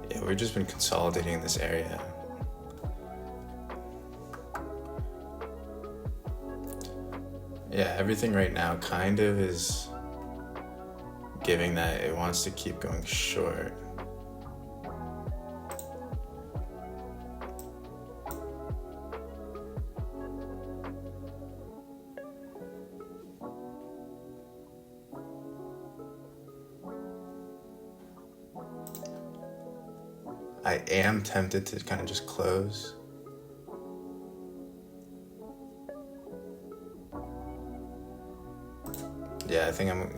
Yeah, we've just been consolidating in this area. Yeah, everything right now kind of is giving that it wants to keep going short. I am tempted to kind of just close. Yeah, I think I'm gonna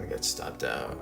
get stopped out.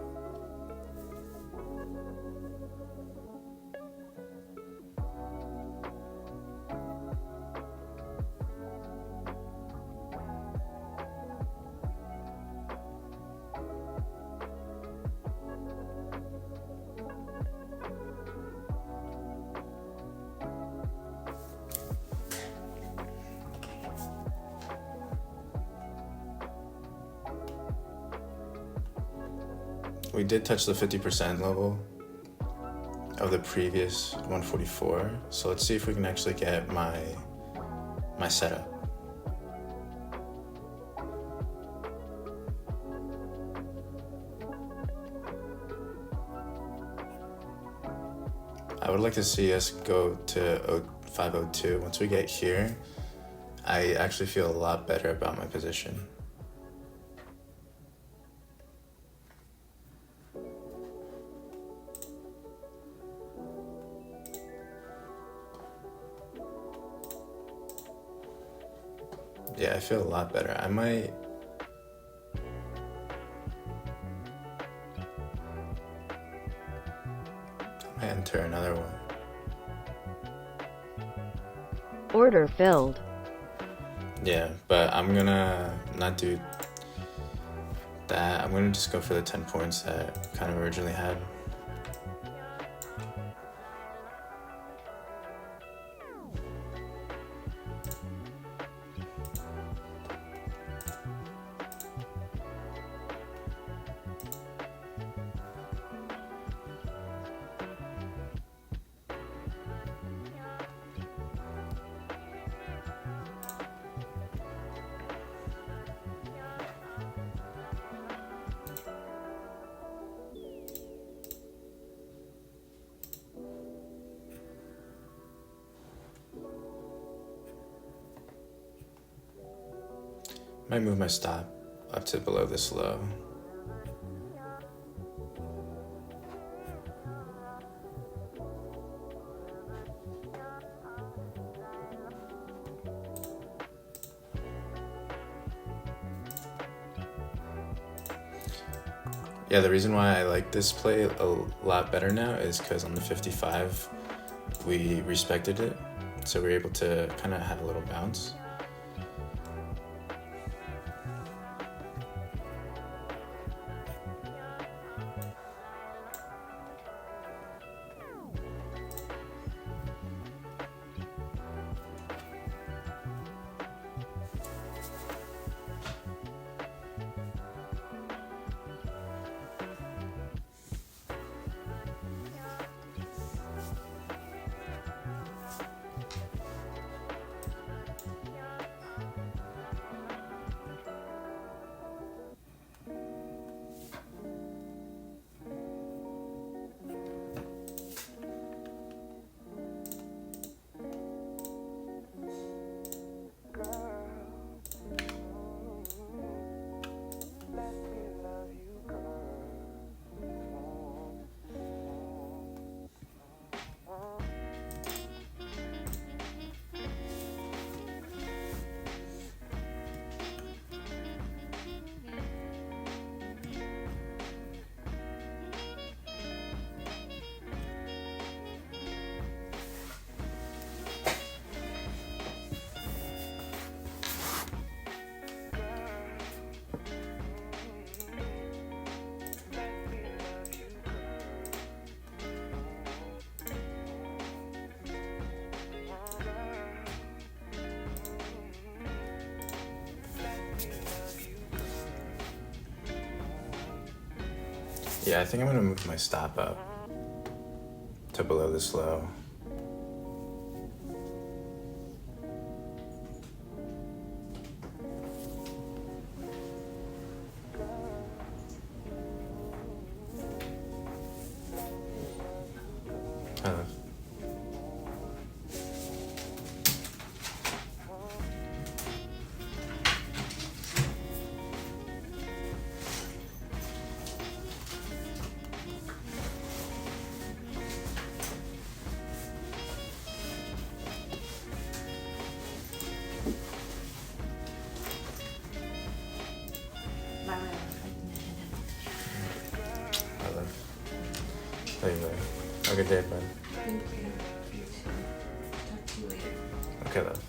we did touch the 50% level of the previous 144. So let's see if we can actually get my setup. I would like to see us go to 502. Once we get here, I actually feel a lot better about my position. Yeah, I feel a lot better. I might enter another one. Order filled. Yeah, but I'm gonna not do that. I'm gonna just go for the 10 points that I kind of originally had. Might move my stop up to below this low. Yeah, the reason why I like this play a lot better now is because on the 55, we respected it. So we were able to kind of have a little bounce. Yeah, I think I'm gonna move my stop up to below this low. Kind of. Anyway, have a good day, bud. Thank you. You too. Talk to you later. Okay, love.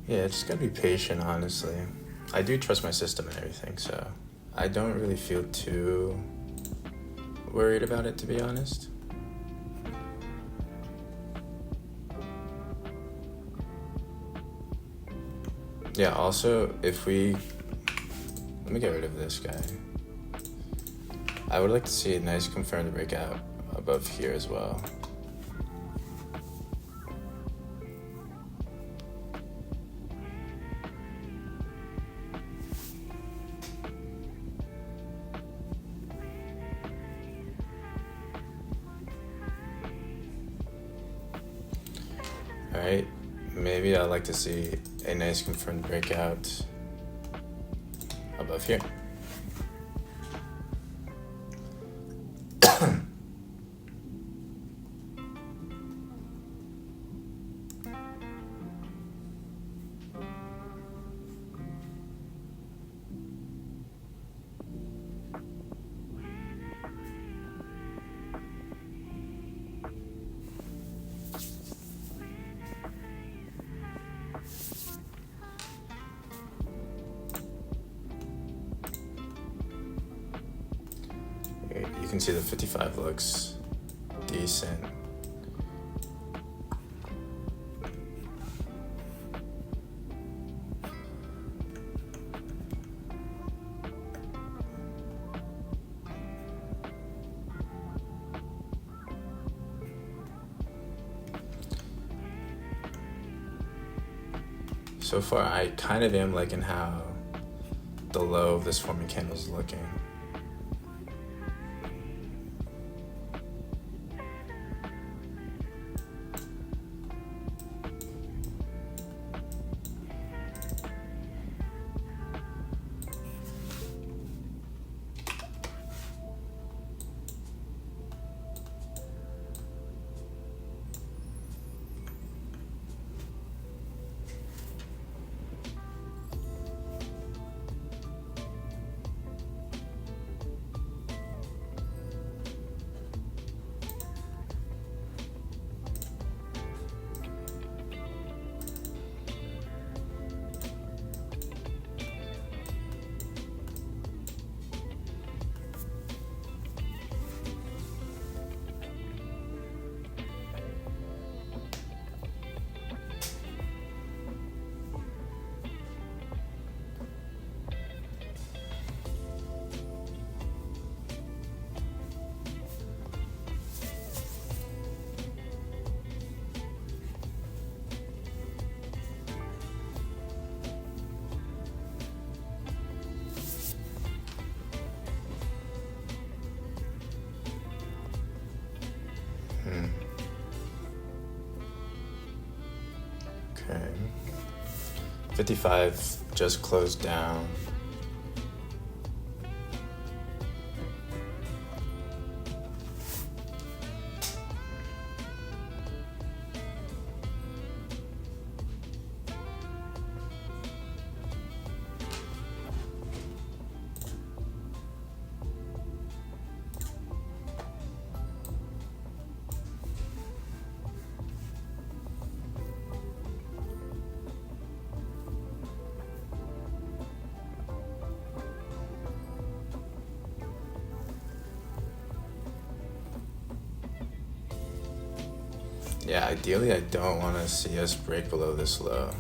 Yeah, just gotta be patient, honestly. I do trust my system and everything, so I don't really feel too worried about it, to be honest. Yeah, also, if we... Let me get rid of this guy. I would like to see a nice confirmed breakout above here as well. Alright, maybe I'd like to see a nice confirmed breakout above here. You can see the 55 looks decent. So far, I kind of am liking how the low of this forming candle is looking. Okay. 55 just closed down. Yeah, ideally I don't want to see us break below this low.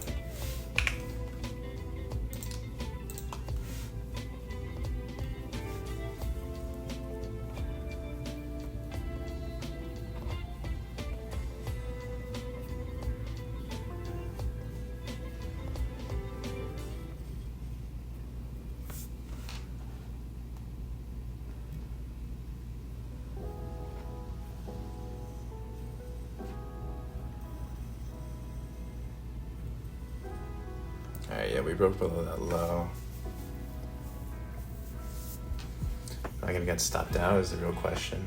Alright, yeah, we broke below that low. Am I gonna get stopped out is the real question.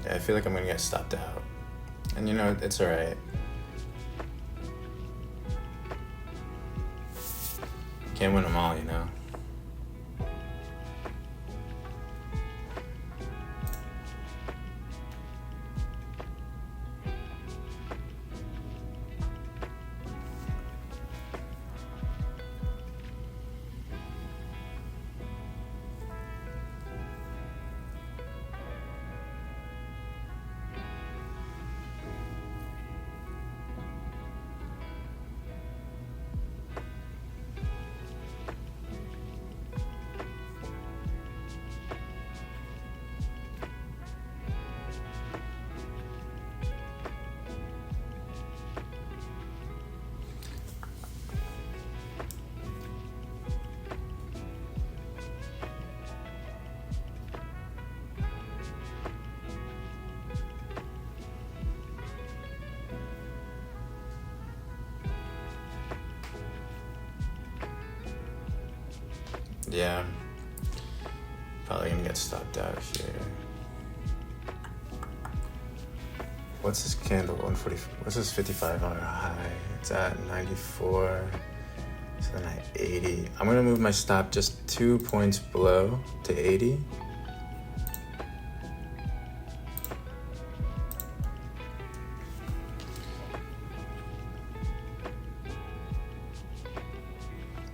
Yeah, I feel like I'm gonna get stopped out. And you know, it's alright. Can't win them all, you know? Yeah, probably gonna get stopped out here. What's this candle? 140. What's this 55-hour high? It's at 94. So then at 80. I'm gonna move my stop just 2 points below to 80.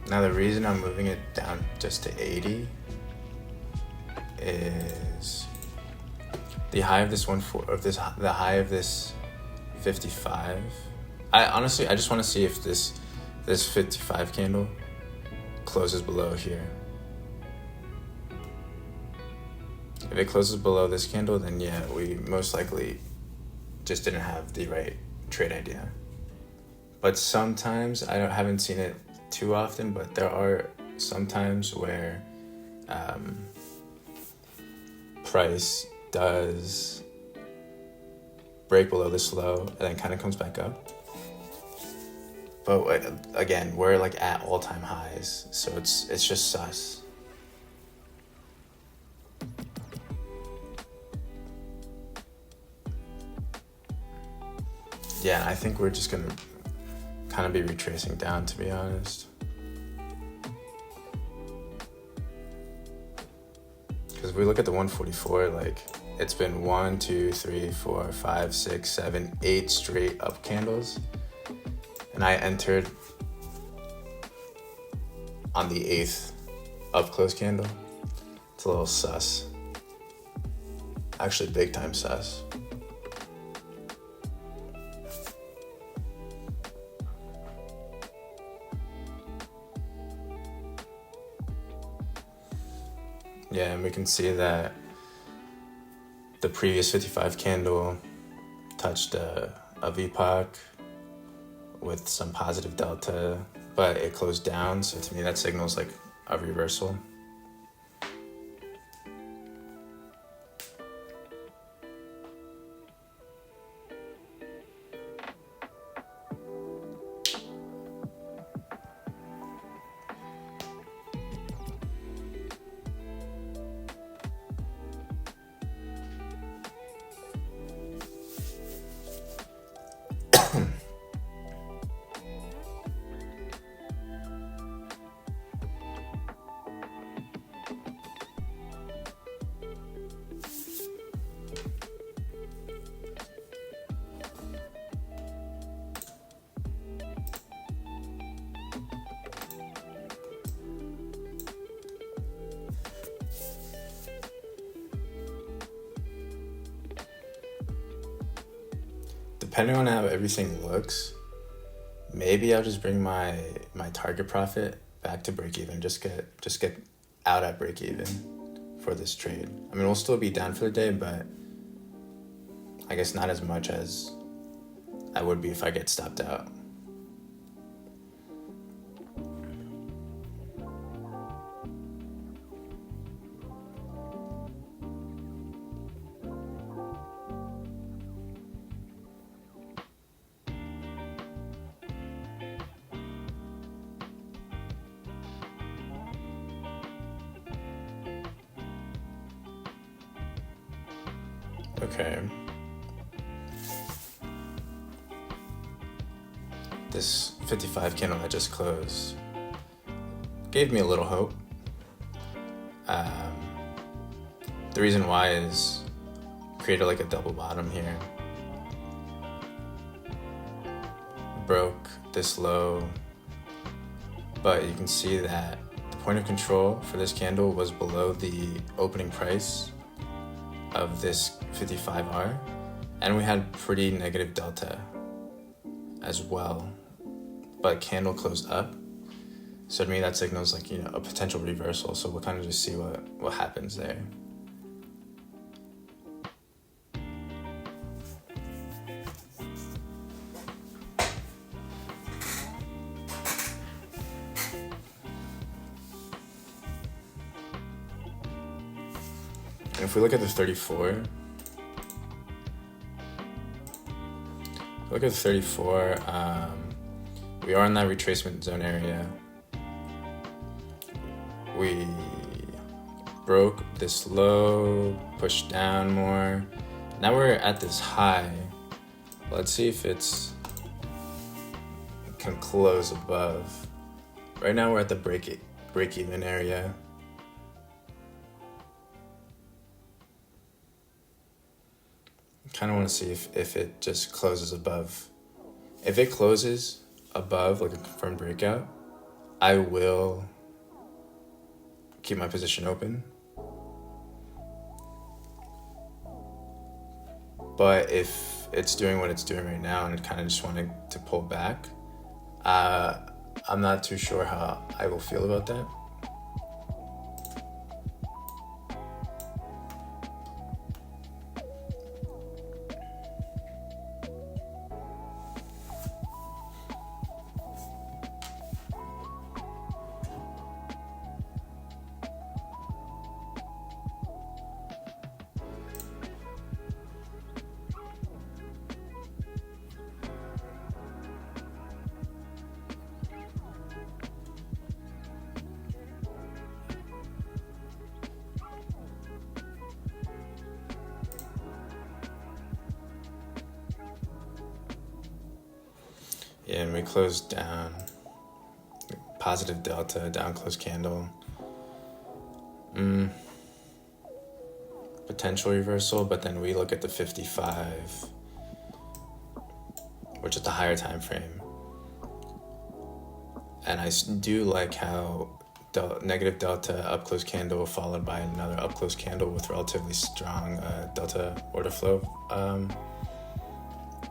Now the reason I'm moving it down just to 80 is the high of this the high of this 55. I just want to see if this 55 candle closes below here. If it closes below this candle, then yeah, we most likely just didn't have the right trade idea. But sometimes, haven't seen it too often, but there are some times where price does break below this low and then kind of comes back up. But again, we're like at all-time highs, so it's just sus. Yeah, I think we're just gonna kind of be retracing down, to be honest. Because if we look at the 144, like it's been 1, 2, 3, 4, 5, 6, 7, 8 straight up candles. And I entered on the 8th up close candle. It's a little sus. Actually, big time sus. Yeah, and we can see that the previous 55 candle touched a VPOC with some positive delta, but it closed down. So to me, that signals like a reversal. Depending on how everything looks, maybe I'll just bring my target profit back to break even. Just get out at break even for this trade. I mean, we'll still be down for the day, but I guess not as much as I would be if I get stopped out. Okay. This 55 candle that just closed gave me a little hope. The reason why is created like a double bottom here. Broke this low, but you can see that the point of control for this candle was below the opening price of this 55R, and we had pretty negative delta as well, but candle closed up. So to me that signals like, a potential reversal. So we'll kind of just see what happens there. And if we look at the 34, we are in that retracement zone area. We broke this low, pushed down more. Now we're at this high. Let's see if it can close above. Right now we're at the break even area. Kind of want to see if it just closes above. If it closes above like a confirmed breakout, I will keep my position open. But if it's doing what it's doing right now and it kind of just wanted to pull back, I'm not too sure how I will feel about that. Yeah, and we closed down, positive delta, down close candle. Potential reversal, but then we look at the 55, which is the higher time frame. And I do like how negative delta up close candle followed by another up close candle with relatively strong delta order flow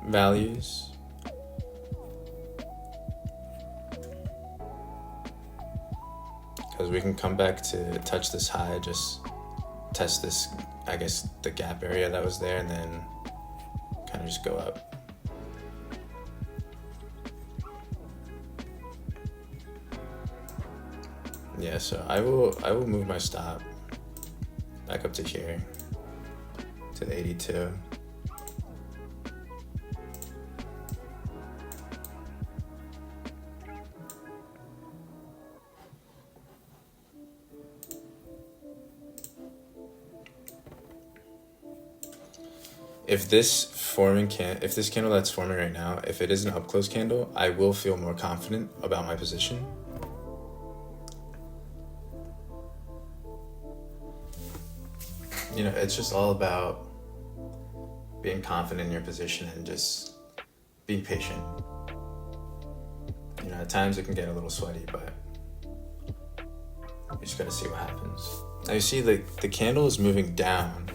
values. Because we can come back to touch this high, just test this, I guess, the gap area that was there, and then kind of just go up. Yeah, so I will move my stop back up to here, to the 82. If this candle that's forming right now, if it is an up close candle, I will feel more confident about my position. It's just all about being confident in your position and just being patient. At times it can get a little sweaty, but you just gotta see what happens. Now you see the candle is moving down,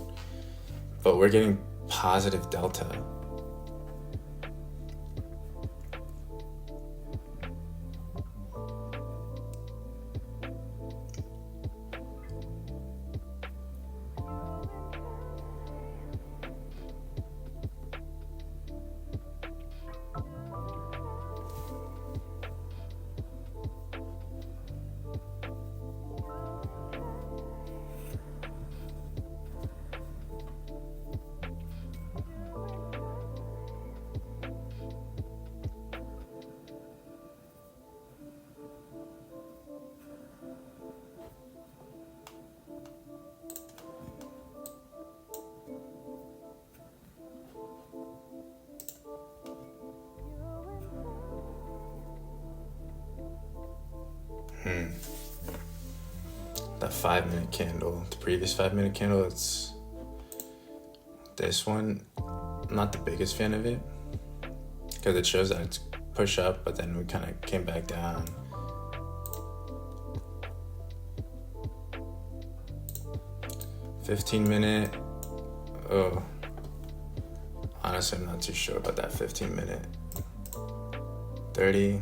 but we're getting positive delta. That 5-minute candle, the previous 5-minute candle, it's this one. I'm not the biggest fan of it because it shows that it's push up, but then we kind of came back down. $15-minute. Oh, honestly, I'm not too sure about that 15-minute. 30.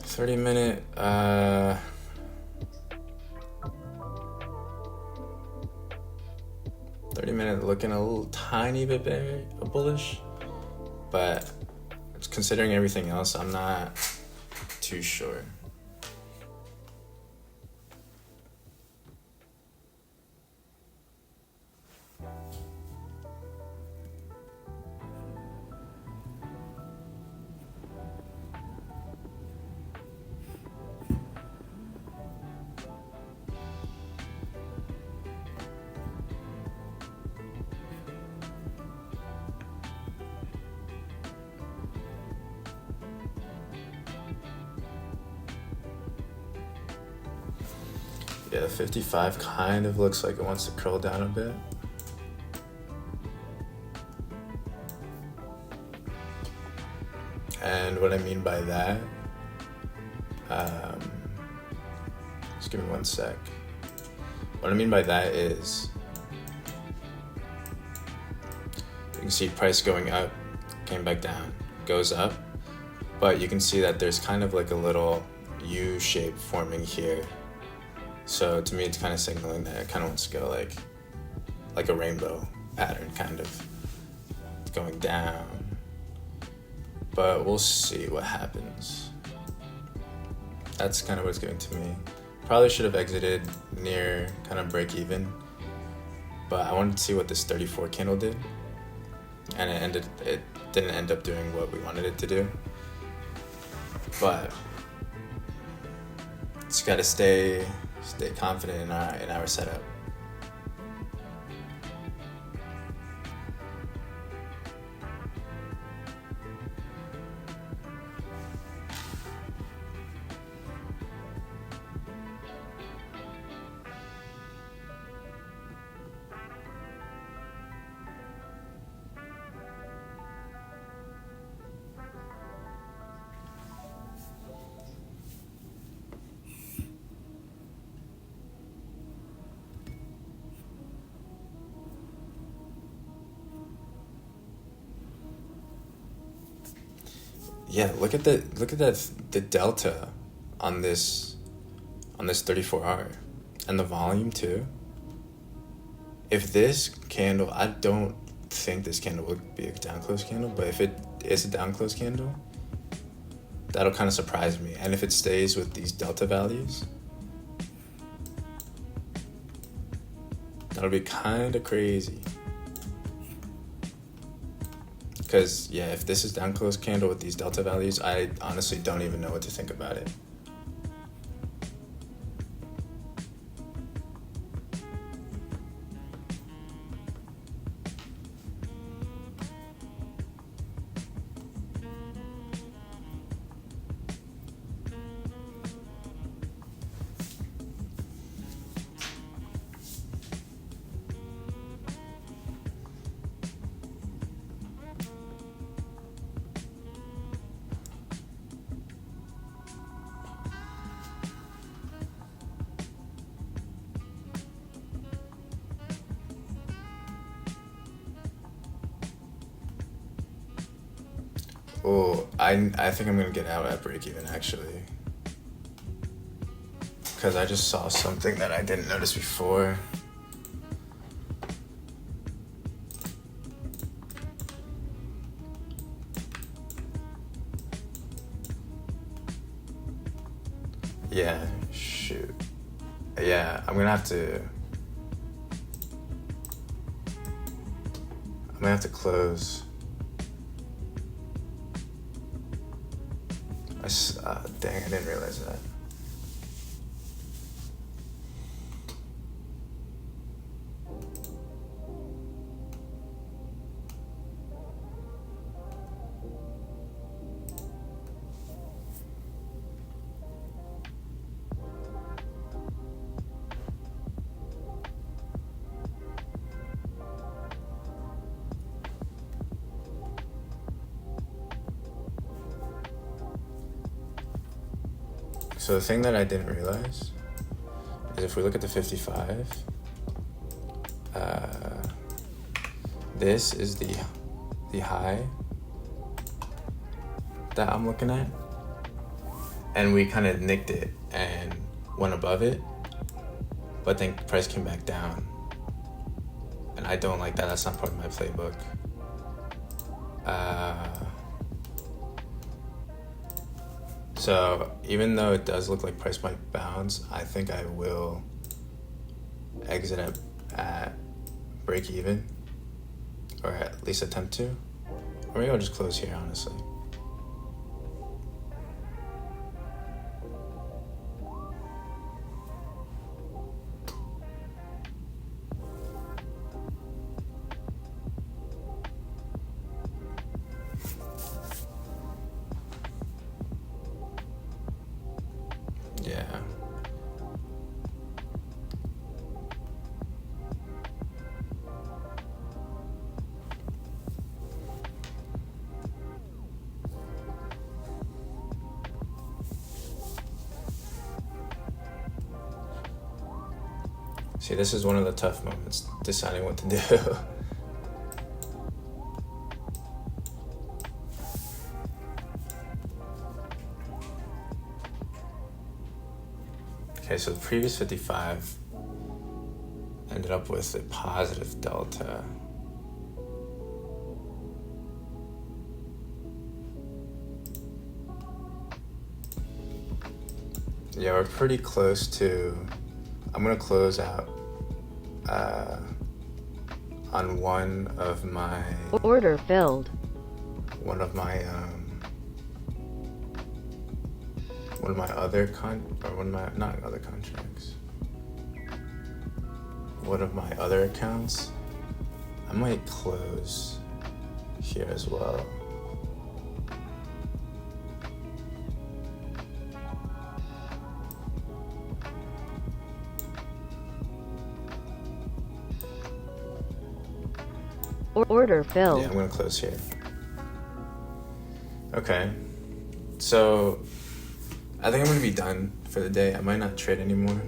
$30-minute. 30-minute looking a little tiny bit bullish, but considering everything else, I'm not too sure. Yeah, 55 kind of looks like it wants to curl down a bit. And what I mean by that, just give me one sec. What I mean by that is, you can see price going up, came back down, goes up, but you can see that there's kind of like a little U shape forming here. So to me, it's kind of signaling that it kind of wants to go like a rainbow pattern, kind of going down. But we'll see what happens. That's kind of what it's giving to me. Probably should have exited near kind of break even, but I wanted to see what this 34 candle did, and it didn't end up doing what we wanted it to do. But just gotta stay confident in our setup. Yeah, look at the delta on this 34R and the volume too. If this candle, I don't think this candle would be a down close candle, but if it is a down close candle, that'll kind of surprise me. And if it stays with these delta values, that'll be kind of crazy. Because, yeah, if this is down close candle with these delta values, I honestly don't even know what to think about it. Oh, I think I'm gonna get out at break even actually, because I just saw something that I didn't notice before. Yeah, shoot. Yeah, I'm gonna have to close. Dang, I didn't realize that. So the thing that I didn't realize is if we look at the 55, this is the high that I'm looking at, and we kind of nicked it and went above it, but then price came back down, and I don't like that. That's not part of my playbook. So even though it does look like price might bounce, I think I will exit at break even, or at least attempt to, or maybe I'll just close here, honestly. Yeah. See, this is one of the tough moments, deciding what to do. Okay, so the previous 55 ended up with a positive delta. Yeah, we're pretty close to, I'm gonna close out on one of my Order filled. One of my other one of my other accounts. I might close here as well. Order filled. Yeah, I'm gonna close here. Okay, so I think I'm gonna be done for the day. I might not trade anymore.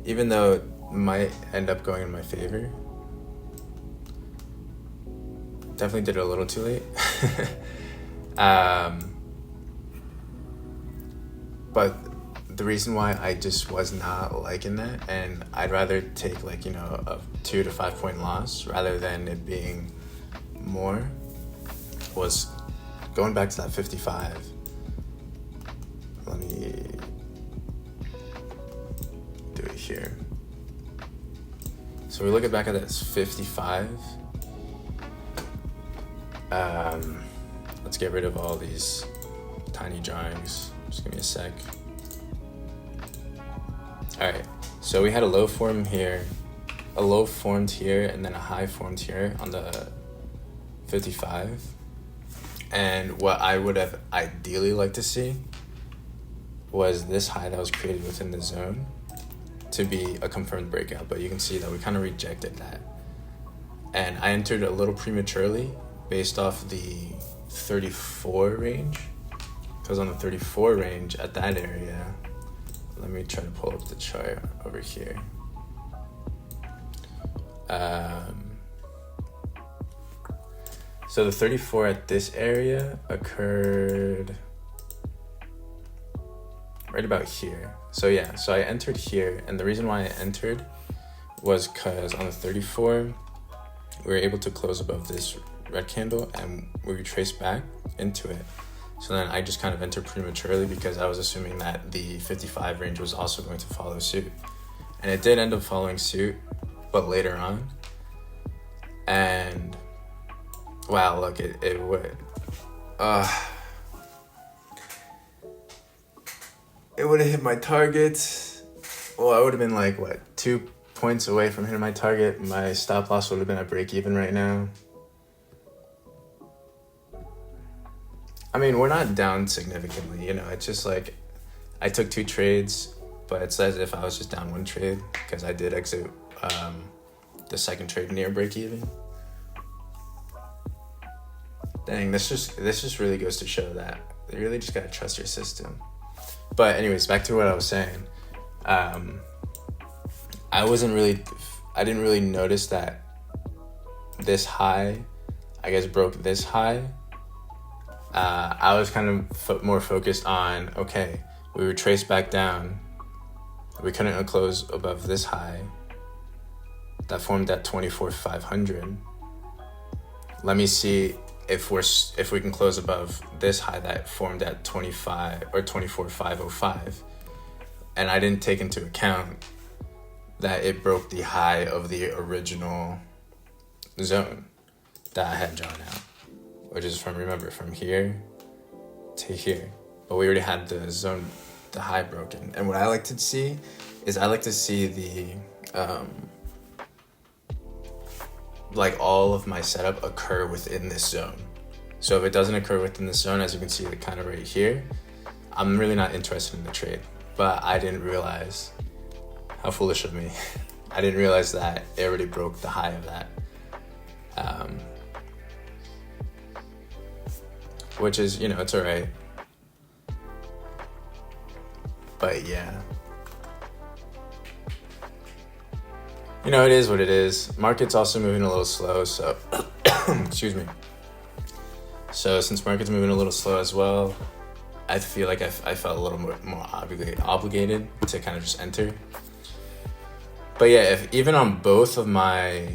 Even though it might end up going in my favor. Definitely did it a little too late. But the reason why I just was not liking that, and I'd rather take like, a 2 to 5 point loss rather than it being more, was going back to that 55. Let me do it here. So we look back at this 55. Let's get rid of all these tiny drawings. Just give me a sec. All right, so we had a low formed here, and then a high formed here on the 55. And what I would have ideally liked to see was this high that was created within the zone to be a confirmed breakout, but you can see that we kind of rejected that. And I entered a little prematurely based off the 34 range, because on the 34 range at that area, let me try to pull up the chart over here. So the 34 at this area occurred right about here. So yeah, so I entered here, and the reason why I entered was because on the 34, we were able to close above this red candle, and we retraced back into it. So then I just kind of entered prematurely because I was assuming that the 55 range was also going to follow suit. And it did end up following suit, but later on. And wow, look, it would. It would have hit my target. Well, I would have been like, 2 points away from hitting my target. My stop loss would have been at break even right now. I mean, we're not down significantly, it's just like I took 2 trades, but it's as if I was just down 1 trade because I did exit the second trade near break even. Dang, this just really goes to show that You really just gotta trust your system. But anyways, back to what I was saying. I didn't really notice that this high, I guess, broke this high. I was kind of more focused on, okay, we would trace back down. We couldn't close above this high that formed at 24,500. Let me see if we can close above this high that formed at 24,505. And I didn't take into account that it broke the high of the original zone that I had drawn out, which is from here to here. But we already had the high broken. And what I like to see is the like all of my setup occur within this zone. So if it doesn't occur within this zone, as you can see, it kind of right here, I'm really not interested in the trade. But I didn't realize, how foolish of me, I didn't realize that it already broke the high of that. Which is, it's all right. But yeah. It is what it is. Market's also moving a little slow, so excuse me. So since market's moving a little slow as well, I feel like I felt a little more obligated to kind of just enter. But yeah, if even on both of my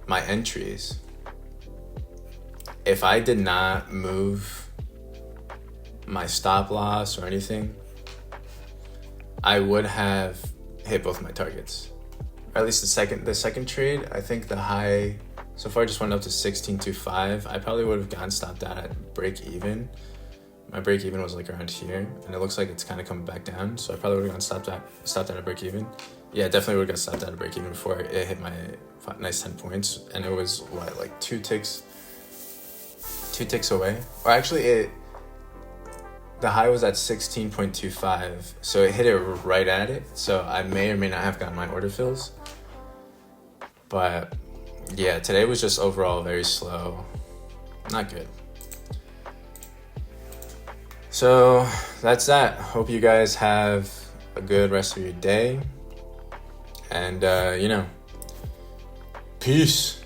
entries, if I did not move my stop loss or anything, I would have hit both my targets. Or at least the second trade, I think the high so far just went up to 16.25. I probably would have gotten stopped out at break even. My break even was like around here, and it looks like it's kind of coming back down. So I probably would have gotten stopped out at break even. Yeah, definitely would have got stopped out at break even before it hit my nice 10 points. And it was like two ticks away. Or actually, the high was at 16.25, so it hit it right at it. So I may or may not have gotten my order fills. But yeah, today was just overall very slow. Not good. So that's that. Hope you guys have a good rest of your day. And, peace.